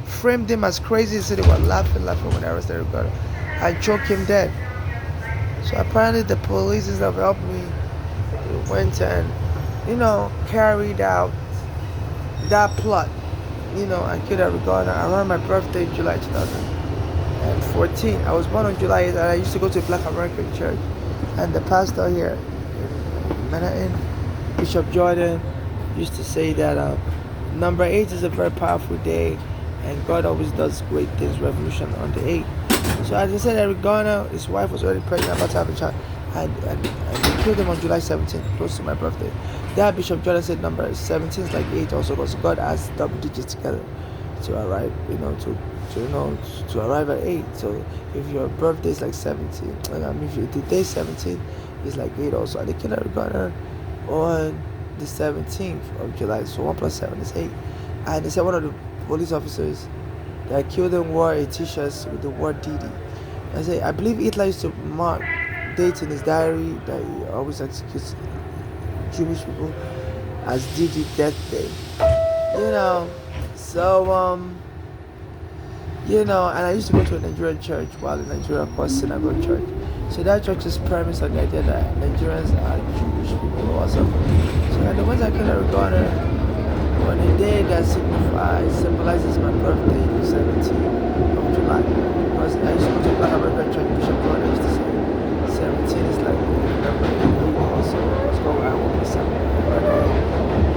framed him as crazy, so they were laughing when they arrested Eric Garner, and choked him dead. So apparently the police instead of helping me, they went and, carried out that plot, and killed Eric Garner around my birthday, July 2014. I was born on July 8th, and I used to go to a Black American church, and the pastor here in Manhattan, Bishop Jordan, used to say that number 8 is a very powerful day, and God always does great things, revolution on the 8th. So as I said, Eric Garner, his wife was already pregnant, about to have a child, and they killed him on July 17th, close to my birthday. That Bishop Jordan said number 17 is like 8 also, because God has double digits together to arrive, to arrive at 8. So if your birthday is like 17, if your day 17 is like 8 also. And they killed Eric Garner on the 17th of July, so 1 plus 7 is 8. And they said one of the police officers that killed him wore a t-shirt with the word Didi. I believe Hitler used to mark dates in his diary that he always executes Jewish people as Didi Death Day. And I used to go to a Nigerian church while in Nigeria called Synagogue Church. So that church is premised on the idea that Nigerians are Jewish people also. So at the ones I killed Eric Garner on a day that symbolizes my birthday, the 17th of July. Because I used to go to Black American Church, Bishop Jordan used to say 17 is like number 8 also. Let's go around 1 plus 7.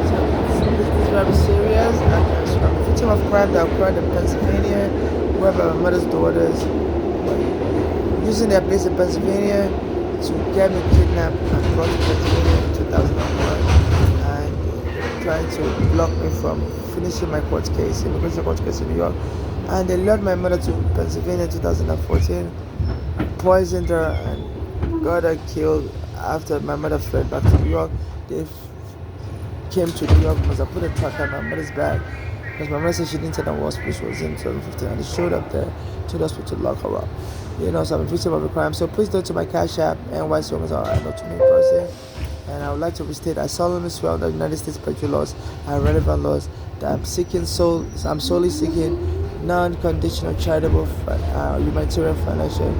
So this is very serious, and so I'm a victim of crime that occurred in Pennsylvania, whereby my mother's daughters were using their base in Pennsylvania to get me kidnapped and brought to Pennsylvania in 2001, and trying to block me from finishing my court case, immigration court case in New York. And they lured my mother to Pennsylvania in 2014, poisoned her, and got her killed. After my mother fled back to New York, they came to New York because I put a tracker on my mother's bag, because my mother said she didn't tell them what hospital she was in 2015, and they showed up there to the hospital to lock her up. So I'm a victim of a crime. So please donate to my Cash App, NYC Homes, or not to me person. And I would like to restate, I solemnly swear on the United States petrol laws and relevant laws that I'm solely seeking non-conditional charitable humanitarian financial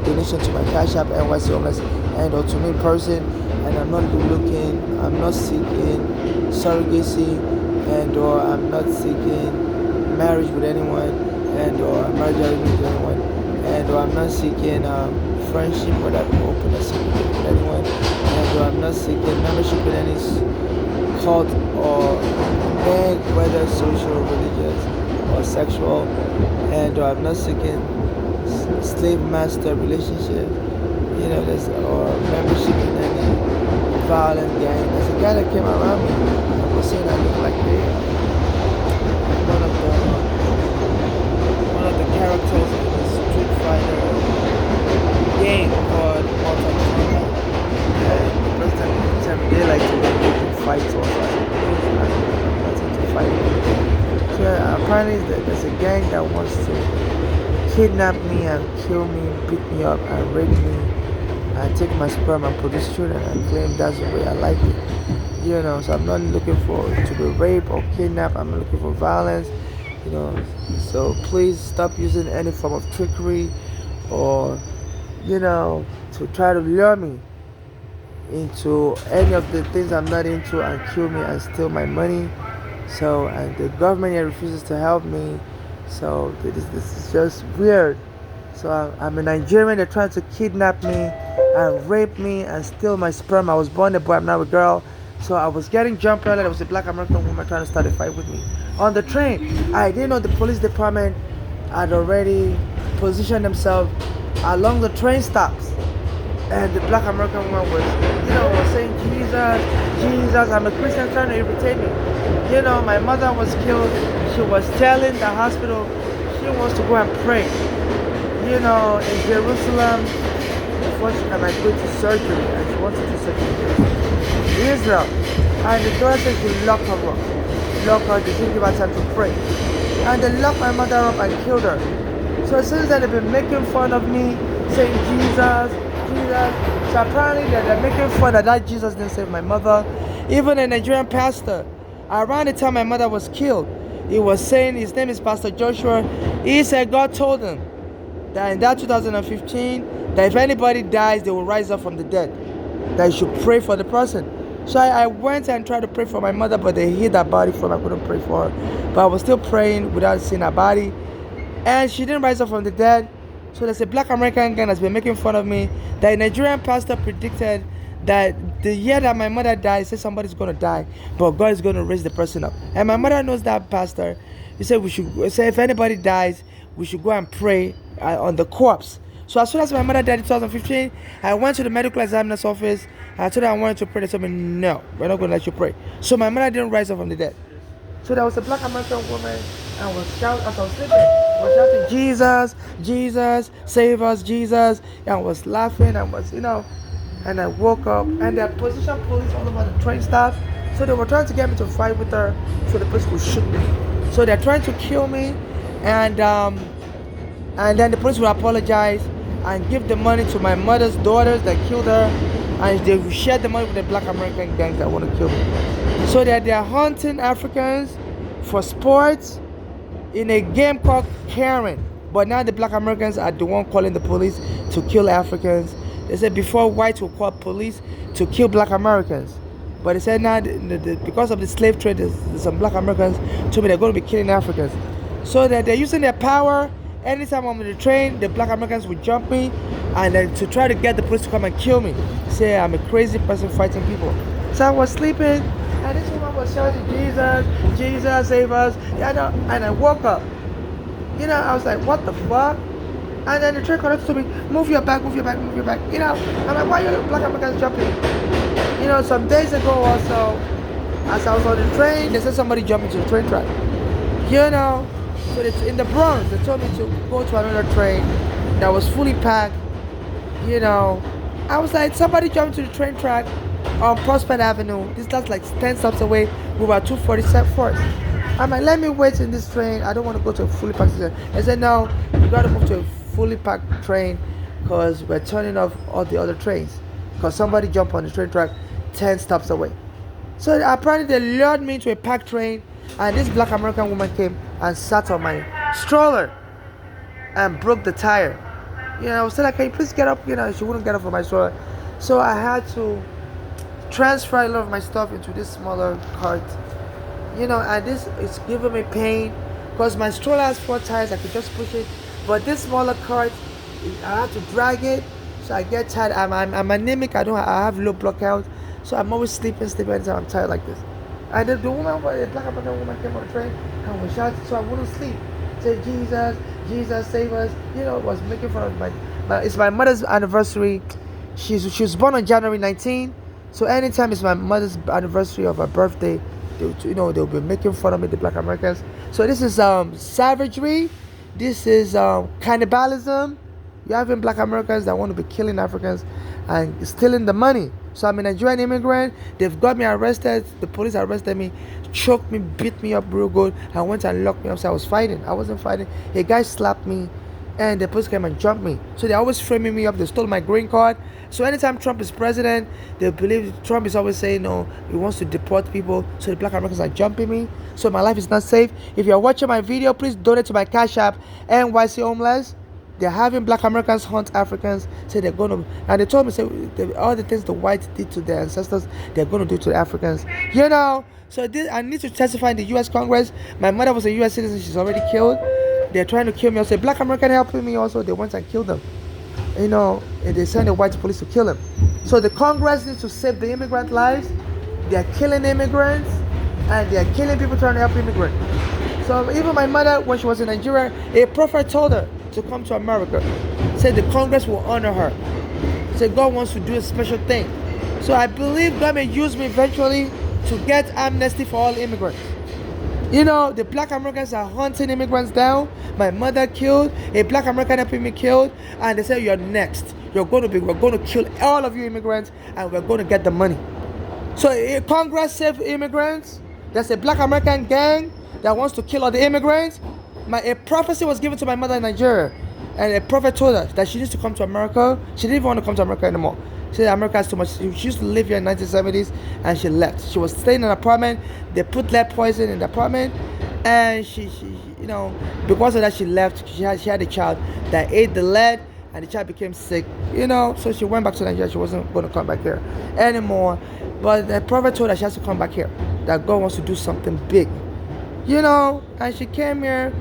donation to my Cash App, NYC Homeless, and or to me person. And I'm not seeking surrogacy, and or I'm not seeking marriage with anyone, and or marriage with anyone, and or I'm not seeking friendship or that openness with anyone, and or I'm not seeking membership in any cult or gang, whether social, religious, or sexual, and or I'm not seeking slave master relationship, or membership in any violent gang. There's a guy that came around me and was saying I look like one of the characters in the Street Fighter game called Mortal Kombat. And the first time they like to fight or fight. So apparently there's a gang that wants to kidnap me and kill me, beat me up and rape me, and take my sperm and produce children, and claim that's the way I like it. So I'm not looking to be raped or kidnapped. I'm not looking for violence. So please stop using any form of trickery or to try to lure me into any of the things I'm not into and kill me and steal my money. So, and the government here refuses to help me. So this is just weird. So I'm a Nigerian. They're trying to kidnap me and rape me and steal my sperm. I was born a boy, I'm now a girl. So I was getting jumped earlier. There was a Black American woman trying to start a fight with me on the train. I didn't know the police department had already positioned themselves along the train stops. And the Black American woman was saying, Jesus, I'm a Christian, trying to irritate me. My mother was killed. She was telling the hospital she wants to go and pray. In Jerusalem, before she can go to surgery, and she wants to do surgery in Israel. And the doctor said she lock her up. They didn't give her time to pray. and they locked my mother up and killed her. So since then they've been making fun of me, saying Jesus, Jesus. So apparently they're making fun that Jesus didn't save my mother. Even a Nigerian pastor, around the time my mother was killed, he was saying, his name is Pastor Joshua, he said God told him that in that 2015, that if anybody dies, they will rise up from the dead. That you should pray for the person. So I went and tried to pray for my mother, but they hid her body from me. I couldn't pray for her. But I was still praying without seeing her body. And she didn't rise up from the dead. So there's a black American gang that's been making fun of me. That a Nigerian pastor predicted that the year that my mother died, he said somebody's going to die, but God is going to raise the person up. And my mother knows that pastor. He said we should say if anybody dies, we should go and pray on the corpse. So as soon as my mother died in 2015, I went to the medical examiner's office. I told her I wanted to pray. They told me, no, we're not going to let you pray. So my mother didn't rise up from the dead. So there was a black American woman, and was shouting as I was sleeping. I was shouting, Jesus, Jesus, save us, Jesus. And I was laughing, and was, and I woke up, and they positioned police all over the train staff. So they were trying to get me to fight with her, so the police would shoot me. So they're trying to kill me, and then the police will apologize and give the money to my mother's daughters that killed her, and they will share the money with the black American gangs that want to kill me. So they're hunting Africans for sports in a game called Karen. But now the black Americans are the one calling the police to kill Africans. They said before whites will call police to kill black Americans. But they said now because of the slave trade, there's some black Americans told me they're going to be killing Africans. So that they're using their power. Anytime I'm on the train, the black Americans will jump me and then to try to get the police to come and kill me. Say I'm a crazy person fighting people. So I was sleeping, and this woman was shouting, Jesus, Jesus, save us. And I woke up. I was like, what the fuck? And then the train conductor told me, move your back, move your back, move your back. I'm like, why are you black Americans jumping? Some days ago also, as I was on the train, they said somebody jumped into the train track. So it's in the Bronx, they told me to go to another train that was fully packed. I was like, somebody jumped to the train track on Prospect Avenue. That's like 10 stops away. We were at 247 I'm like, let me wait in this train. I don't want to go to a fully packed train. I said, no, you got to move to a fully packed train because we're turning off all the other trains. Because somebody jumped on the train track 10 stops away. So apparently they lured me into a packed train, and this black American woman came and sat on my stroller and broke the tire. I was like, can you please get up? She wouldn't get up from my stroller. So I had to transfer a lot of my stuff into this smaller cart. And this is giving me pain because my stroller has 4 tires. I could just push it. But this smaller cart, I have to drag it. So I get tired. I'm anemic. I have low blood count. So I'm always sleeping anytime I'm tired like this. And the black American woman came on the train and was shouting, so I wouldn't sleep. Say, Jesus, Jesus, save us. Was making fun of it's my mother's anniversary. She was born on January 19. So anytime it's my mother's anniversary of her birthday, they'll be making fun of me, the black Americans. So this is savagery. This is cannibalism. You're having black Americans that want to be killing Africans and stealing the money. So I'm a Nigerian immigrant. They've got me arrested. The police arrested me, choked me, beat me up real good, and went and locked me up. So I was fighting. I wasn't fighting. A guy slapped me, and the police came and jumped me. So they're always framing me up. They stole my green card. So anytime Trump is president, they believe Trump is always saying, no, he wants to deport people. So the black Americans are jumping me. So my life is not safe. If you're watching my video, please donate to my Cash App, NYC Homeless. They're having black Americans hunt Africans. Say they're going to, and they told me, all the things the whites did to their ancestors, they're going to do to the Africans. So I need to testify in the U.S. Congress. My mother was a U.S. citizen. She's already killed. They're trying to kill me. Also, a black American helping me also. They went and killed them. And they sent the white police to kill them. So the Congress needs to save the immigrant lives. They're killing immigrants, and they're killing people trying to help immigrants. So even my mother, when she was in Nigeria, a prophet told her to come to America. Said the Congress will honor her. Said God wants to do a special thing. So I believe God may use me eventually to get amnesty for all immigrants. The black Americans are hunting immigrants down. My mother killed, a black American helping me killed, and they said you're next. We're going to kill all of you immigrants, and we're going to get the money. So Congress save immigrants. There's a black American gang that wants to kill all the immigrants. A prophecy was given to my mother in Nigeria, and a prophet told her that she needs to come to America. She didn't even want to come to America anymore. She said America has too much. She used to live here in 1970s, and she left. She was staying in an apartment. They put lead poison in the apartment, and she because of that she left. She had a child that ate the lead, and the child became sick. So she went back to Nigeria. She wasn't going to come back here anymore. But the prophet told her she has to come back here. That God wants to do something big. And she came here.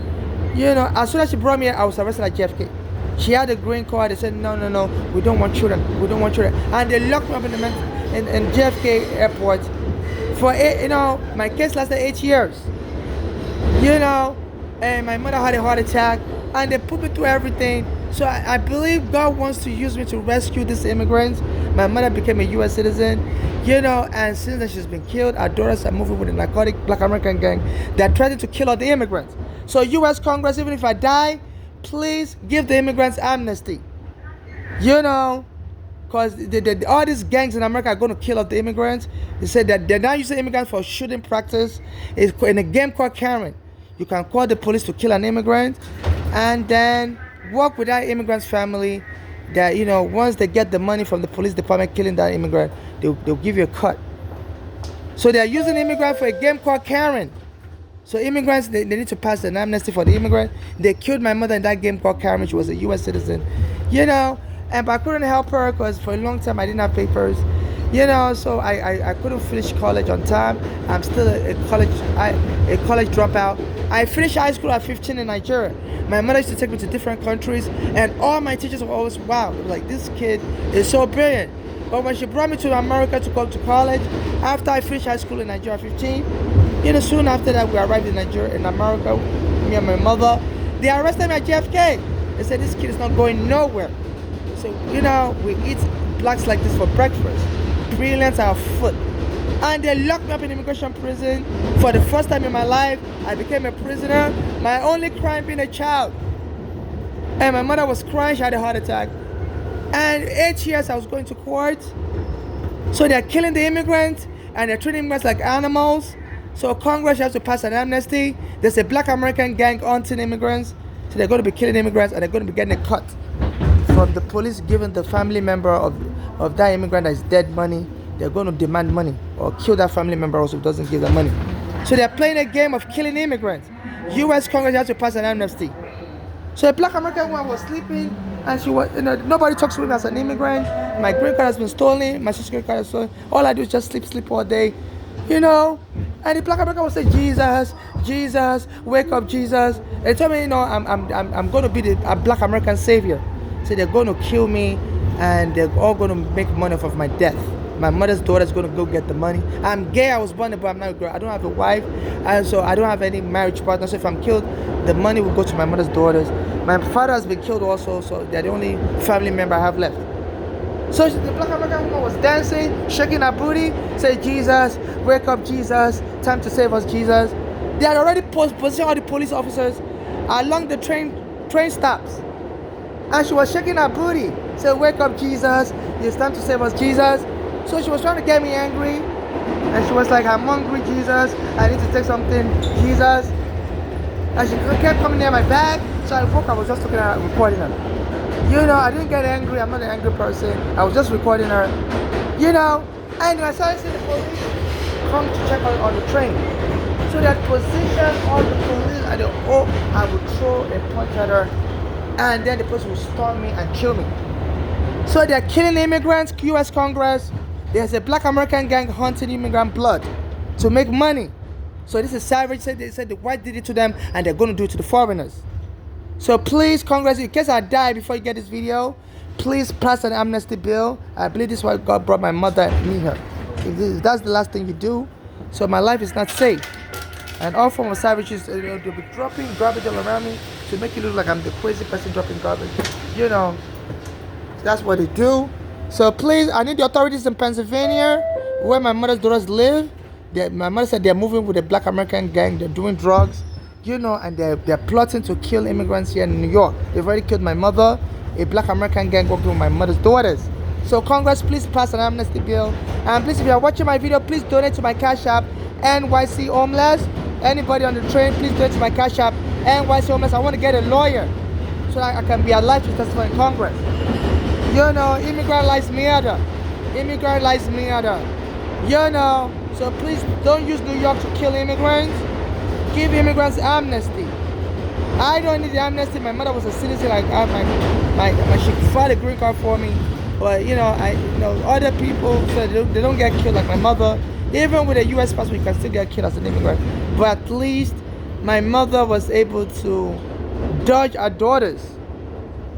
As soon as she brought me here, I was arrested at JFK. She had a green card. They said, no, we don't want children. We don't want children. And they locked me up in JFK airport for my case lasted 8 years. And my mother had a heart attack, and they put me through everything. So I believe God wants to use me to rescue these immigrants. My mother became a U.S. citizen, and since then she's been killed. Our daughters are moving with a narcotic Black American gang that threatened to kill all the immigrants. So U.S. Congress, even if I die, please give the immigrants amnesty. Because all these gangs in America are going to kill off the immigrants. They said that they're not using immigrants for shooting practice. It's in a game called Karen. You can call the police to kill an immigrant, and then work with that immigrant's family. That once they get the money from the police department killing that immigrant, they'll give you a cut. So they're using immigrants for a game called Karen. So immigrants, they need to pass an amnesty for the immigrant. They killed my mother in that game called Karen. She was a U.S. citizen, but I couldn't help her because for a long time I didn't have papers, so I couldn't finish college on time. I'm still a college dropout. I finished high school at 15 in Nigeria. My mother used to take me to different countries, and all my teachers were always, wow, like, this kid is so brilliant. But when she brought me to America to go to college, after I finished high school in Nigeria at 15, soon after that we arrived in America, me and my mother. They arrested me at JFK. They said this kid is not going nowhere. So, we eat blacks like this for breakfast. Brilliant are afoot. And they locked me up in immigration prison. For the first time in my life, I became a prisoner. My only crime being a child. And my mother was crying, she had a heart attack. And 8 years I was going to court. So they're killing the immigrants, and they're treating immigrants like animals. So Congress has to pass an amnesty. There's a Black American gang hunting immigrants. So they're going to be killing immigrants, and they're going to be getting a cut from the police giving the family member of that immigrant that is dead money. They're going to demand money or kill that family member also who doesn't give them money. So they're playing a game of killing immigrants. U.S. Congress has to pass an amnesty. So a Black American woman was sleeping, and she was, nobody talks to me as an immigrant. My green card has been stolen. My social security card is stolen. All I do is just sleep all day, And the Black American would say, Jesus, Jesus, wake up, Jesus. And they told me, I'm going to be a Black American savior. So they're going to kill me, and they're all going to make money off of my death. My mother's daughter is going to go get the money. I'm gay, I was born, but I'm not a girl. I don't have a wife, and so I don't have any marriage partner. So if I'm killed, the money will go to my mother's daughters. My father has been killed also, so they're the only family member I have left. So the Black American woman was dancing, shaking her booty, saying, Jesus, wake up, Jesus, time to save us, Jesus. They had already positioned all the police officers along the train stops. And she was shaking her booty, saying, wake up, Jesus, it's time to save us, Jesus. So she was trying to get me angry, and she was like, I'm hungry, Jesus, I need to take something, Jesus. And she kept coming near my bag, so I woke up, I was just looking at her, recording her. I didn't get angry, I'm not an angry person, I was just recording her, and I started seeing the police come to check on the train. So that position all the police at the I would throw a punch at her, and then the person would storm me and kill me. So they're killing immigrants, U.S. Congress. There's a Black American gang hunting immigrant blood to make money. So this is savage. They said the white did it to them, and they're going to do it to the foreigners. So please, Congress, in case I die before you get this video, please pass an amnesty bill. I believe this is why God brought my mother and me here. If that's the last thing you do, so my life is not safe. And all form of savages, they'll be dropping garbage all around me to make it look like I'm the crazy person dropping garbage. That's what they do. So please, I need the authorities in Pennsylvania, where my mother's daughters live. My mother said they're moving with a Black American gang. They're doing drugs, and they're plotting to kill immigrants here in New York. They've already killed my mother. A Black American gang working with my mother's daughters. So Congress, please pass an amnesty bill. And please, if you are watching my video, please donate to my Cash App, NYC Homeless. Anybody on the train, please donate to my Cash App. NYC Homeless, I want to get a lawyer so that I can be alive to testify in Congress. You know, immigrant lives matter. Immigrant lives matter. You know, so please don't use New York to kill immigrants. Give immigrants amnesty. I don't need the amnesty. My mother was a citizen. Like she filed a green card for me. But you know, other people so they don't get killed like my mother. Even with a U.S. passport, you can still get killed as an immigrant. But at least my mother was able to dodge her daughters.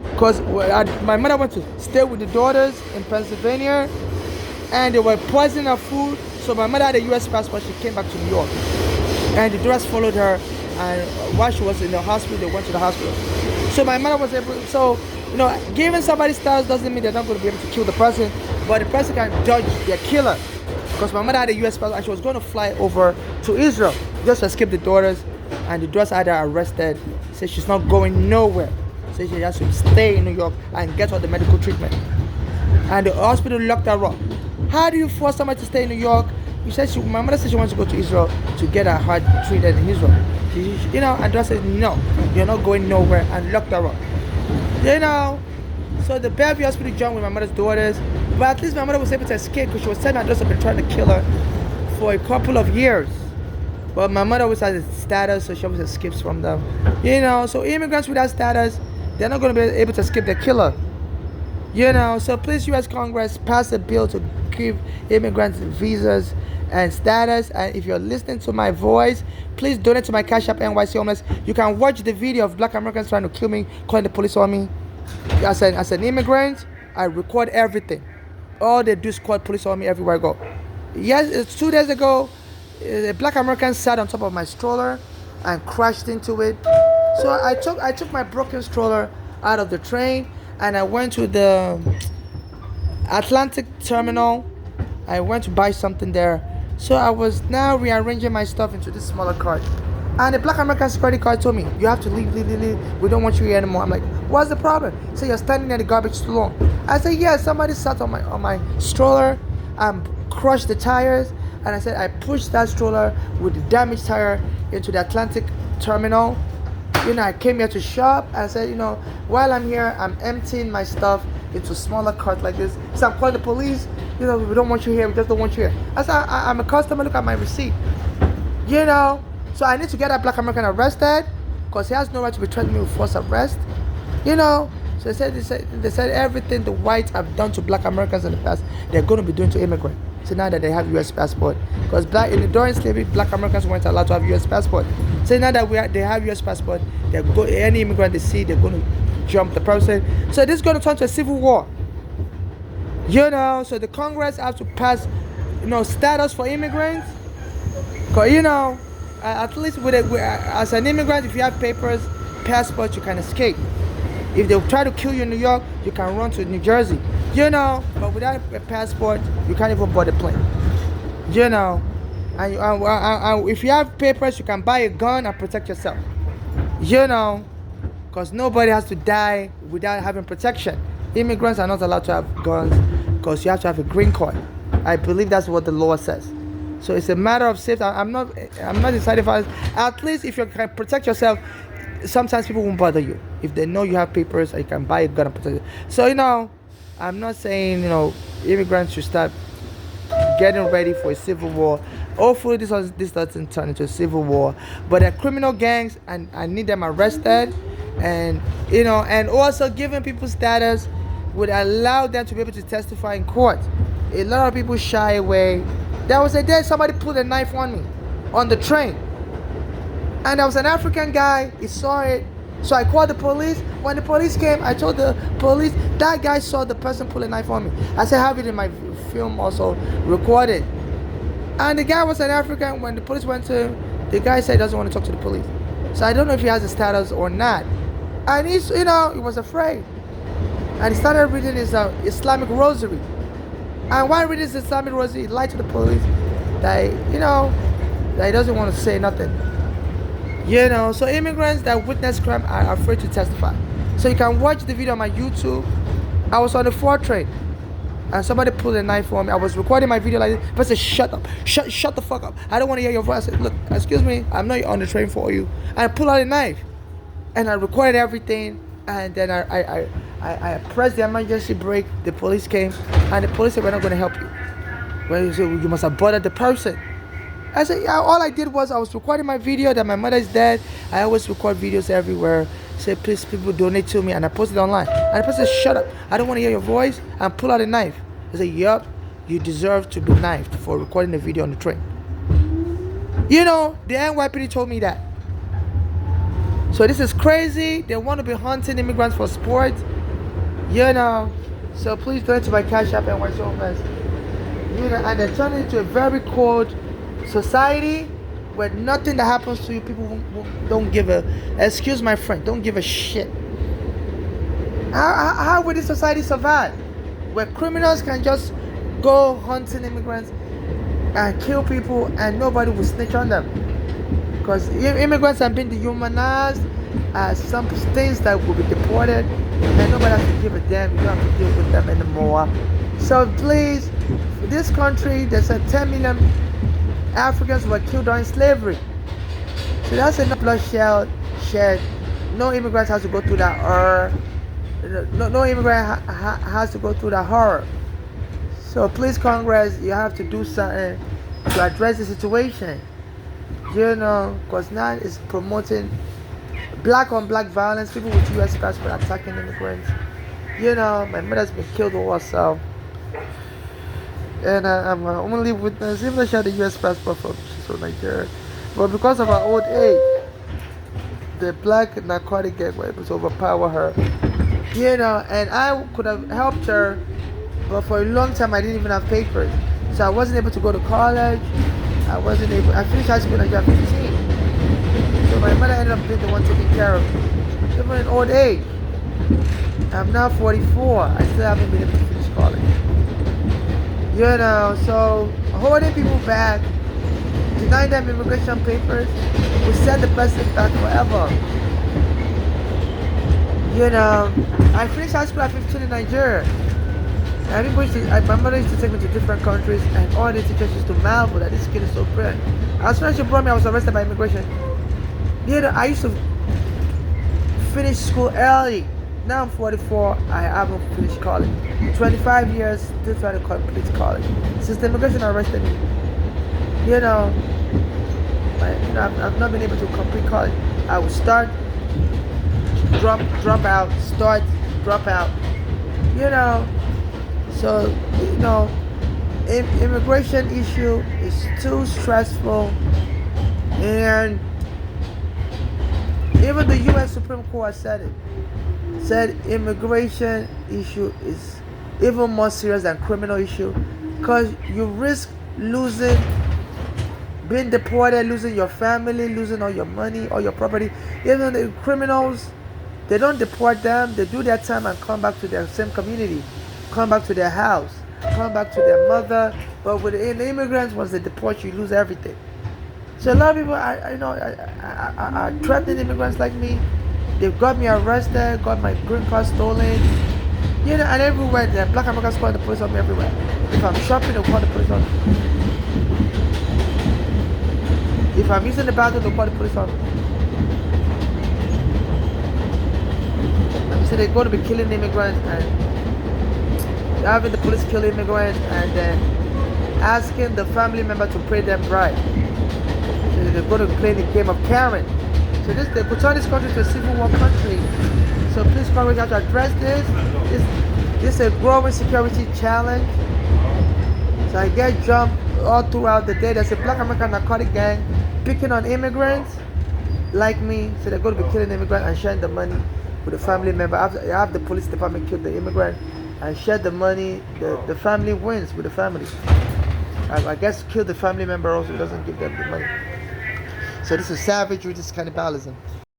Because my mother went to stay with the daughters in Pennsylvania, and they were poisoning her food. So my mother had a U.S. passport. She came back to New York, and the daughters followed her. And while she was in the hospital, they went to the hospital. So my mother was able. So you know, giving somebody status doesn't mean they're not going to be able to kill the person, but the person can dodge their killer. Because my mother had a U.S. passport, and she was going to fly over to Israel just to escape the daughters, and the daughters had her arrested. Said she's not going nowhere. Said she has to stay in New York and get all the medical treatment. And the hospital locked her up. How do you force somebody to stay in New York? My mother said she wants to go to Israel to get her heart treated in Israel. You know, and the doctor said, no, you're not going nowhere, and locked her up. You know, so the Bellevue hospital joined with my mother's daughters, but at least my mother was able to escape because she was saying my daughters have been trying to kill her for a couple of years. But my mother always has a status, so she always escapes from them. You know, so immigrants without status, they're not going to be able to escape their killer. You know, so please, U.S. Congress, pass a bill to give immigrants visas and status. And if you're listening to my voice, please donate to my Cash App, NYC Homeless. You can watch the video of black Americans trying to kill me, calling the police on me. As an immigrant, I record everything. All they do is call police on me everywhere I go. Yes, 2 days ago, a black American sat on top of my stroller and crashed into it. So I took my broken stroller out of the train, and I went to the Atlantic terminal. I went to buy something there. So I was now rearranging my stuff into this smaller cart. And the black American security guard told me, you have to leave. We don't want you here anymore. I'm like, what's the problem? He said, you're standing in the garbage too long. I said, yeah, somebody sat on my stroller and crushed the tires. And I said, I pushed that stroller with the damaged tire into the Atlantic terminal. You know, I came here to shop, and I said, you know, while I'm here, I'm emptying my stuff into a smaller cart like this. So I'm calling the police. You know, we don't want you here. We just don't want you here. I said, I'm a customer. Look at my receipt. You know, so I need to get that black American arrested because he has no right to be threatening me with forced arrest. You know, so they said everything the whites have done to black Americans in the past, they're going to be doing to immigrants. So now that they have U.S. passport, because during slavery, black Americans weren't allowed to have U.S. passport. So now that they have U.S. passport, any immigrant they see, they're going to jump the person. So this is going to turn to a civil war. You know, so the Congress has to pass, you know, status for immigrants. Cause you know, at least as an immigrant, if you have papers, passport, you can escape. If they try to kill you in New York, you can run to New Jersey. You know, but without a passport, you can't even board a plane. You know, and if you have papers, you can buy a gun and protect yourself. You know, because nobody has to die without having protection. Immigrants are not allowed to have guns because you have to have a green card. I believe that's what the law says. So it's a matter of safety. I'm not deciding for. At least if you can protect yourself, sometimes people won't bother you if they know you have papers and you can buy a gun and protect it. So you know, I'm not saying, you know, immigrants should start getting ready for a civil war. Hopefully this doesn't turn into a civil war. But they're criminal gangs, and I need them arrested. And you know, and also giving people status would allow them to be able to testify in court. A lot of people shy away. There was a day somebody put a knife on me on the train, and there was an African guy. He saw it. So I called the police. When the police came, I told the police, that guy saw the person pull a knife on me. I said, I have it in my film also recorded. And the guy was an African. When the police went to him, the guy said he doesn't want to talk to the police. So I don't know if he has a status or not. And he's, you know, he was afraid. And he started reading his Islamic rosary. And while reading his Islamic rosary, he lied to the police that, you know, that he doesn't want to say nothing. You know, so immigrants that witness crime are afraid to testify. So you can watch the video on my YouTube. I was on the 4 train. and somebody pulled a knife on me. I was recording my video like this. But I said, shut up. Shut the fuck up. I don't want to hear your voice. I said, look, excuse me, I'm not on the train for you. And I pulled out a knife. And I recorded everything. And then I pressed the emergency brake. The police came. And the police said, we're not going to help you. Well, you said, you must have bothered the person. I said, yeah, all I did was I was recording my video that my mother is dead. I always record videos everywhere. Say, please, people donate to me. And I posted it online. And the person said, shut up. I don't want to hear your voice. And pull out a knife. I said, yup, you deserve to be knifed for recording the video on the train. You know, the NYPD told me that. So this is crazy. They want to be hunting immigrants for sport. You know. So please donate to my Cash App and NYC Homeless. You know, and they're turning into a very cold society where nothing that happens to you, people don't give a, excuse my friend, don't give a shit. How will this society survive? Where criminals can just go hunting immigrants and kill people and nobody will snitch on them. Because immigrants have been dehumanized as some things that will be deported and nobody has to give a damn. You don't have to deal with them anymore. So please, for this country, there's a 10 million Africans were killed during slavery. So that's enough bloodshed. No immigrant has to go through that no immigrant has to go through that horror. So please, Congress, you have to do something to address the situation. You know, because now it's promoting black on black violence, people with US passport attacking immigrants. You know, my mother's been killed also. And I'm an only witness, even though she had a US passport she's from Nigeria. But because of her old age, the black narcotic gang were able to overpower her. You know, and I could have helped her, but for a long time I didn't even have papers. So I wasn't able to go to college. I finished high school at 15. So my mother ended up being the one taking care of me. Even in old age. I'm now 44. I still haven't been able to finish college. You know, so holding people back, denying them immigration papers, will set the person back forever. You know, I finished high school at 15 in Nigeria. And my mother used to take me to different countries, and all the teachers used to marvel that this kid is so brilliant. As soon as she brought me, I was arrested by immigration. You know, I used to finish school early. Now I'm 44, I haven't finished college. 25 years, still trying to complete college. Since the immigration arrested me, you know, I've not been able to complete college. I would start, drop out, start, drop out. You know, so, you know, immigration issue is too stressful, and even the U.S. Supreme Court said immigration issue is even more serious than criminal issue, because you risk being deported, losing your family, losing all your money, all your property. Even the criminals, they don't deport them, they do their time and come back to their same community, come back to their house, come back to their mother. But with the immigrants, once they deport you, lose everything. So a lot of people, are threatening immigrants like me. They've got me arrested, got my green card stolen. You know, and everywhere, the black Americans call the police on me everywhere. If I'm shopping, they'll call the police on me. If I'm using the bathroom, they'll call the police on me. So they're going to be killing immigrants and having the police kill immigrants and then asking the family member to pay them bride. So they're going to play the game of Karen. So they could turn this country to a civil war country. So please, Congress, have to address this. This is a growing security challenge. So I get jumped all throughout the day. There's a black American narcotic gang picking on immigrants like me. So they're going to be killing immigrants and sharing the money with the family member. Have the police department kill the immigrant and share the money. The family wins with the family. I guess kill the family member also, doesn't give them the money. So this is savagery, this is cannibalism.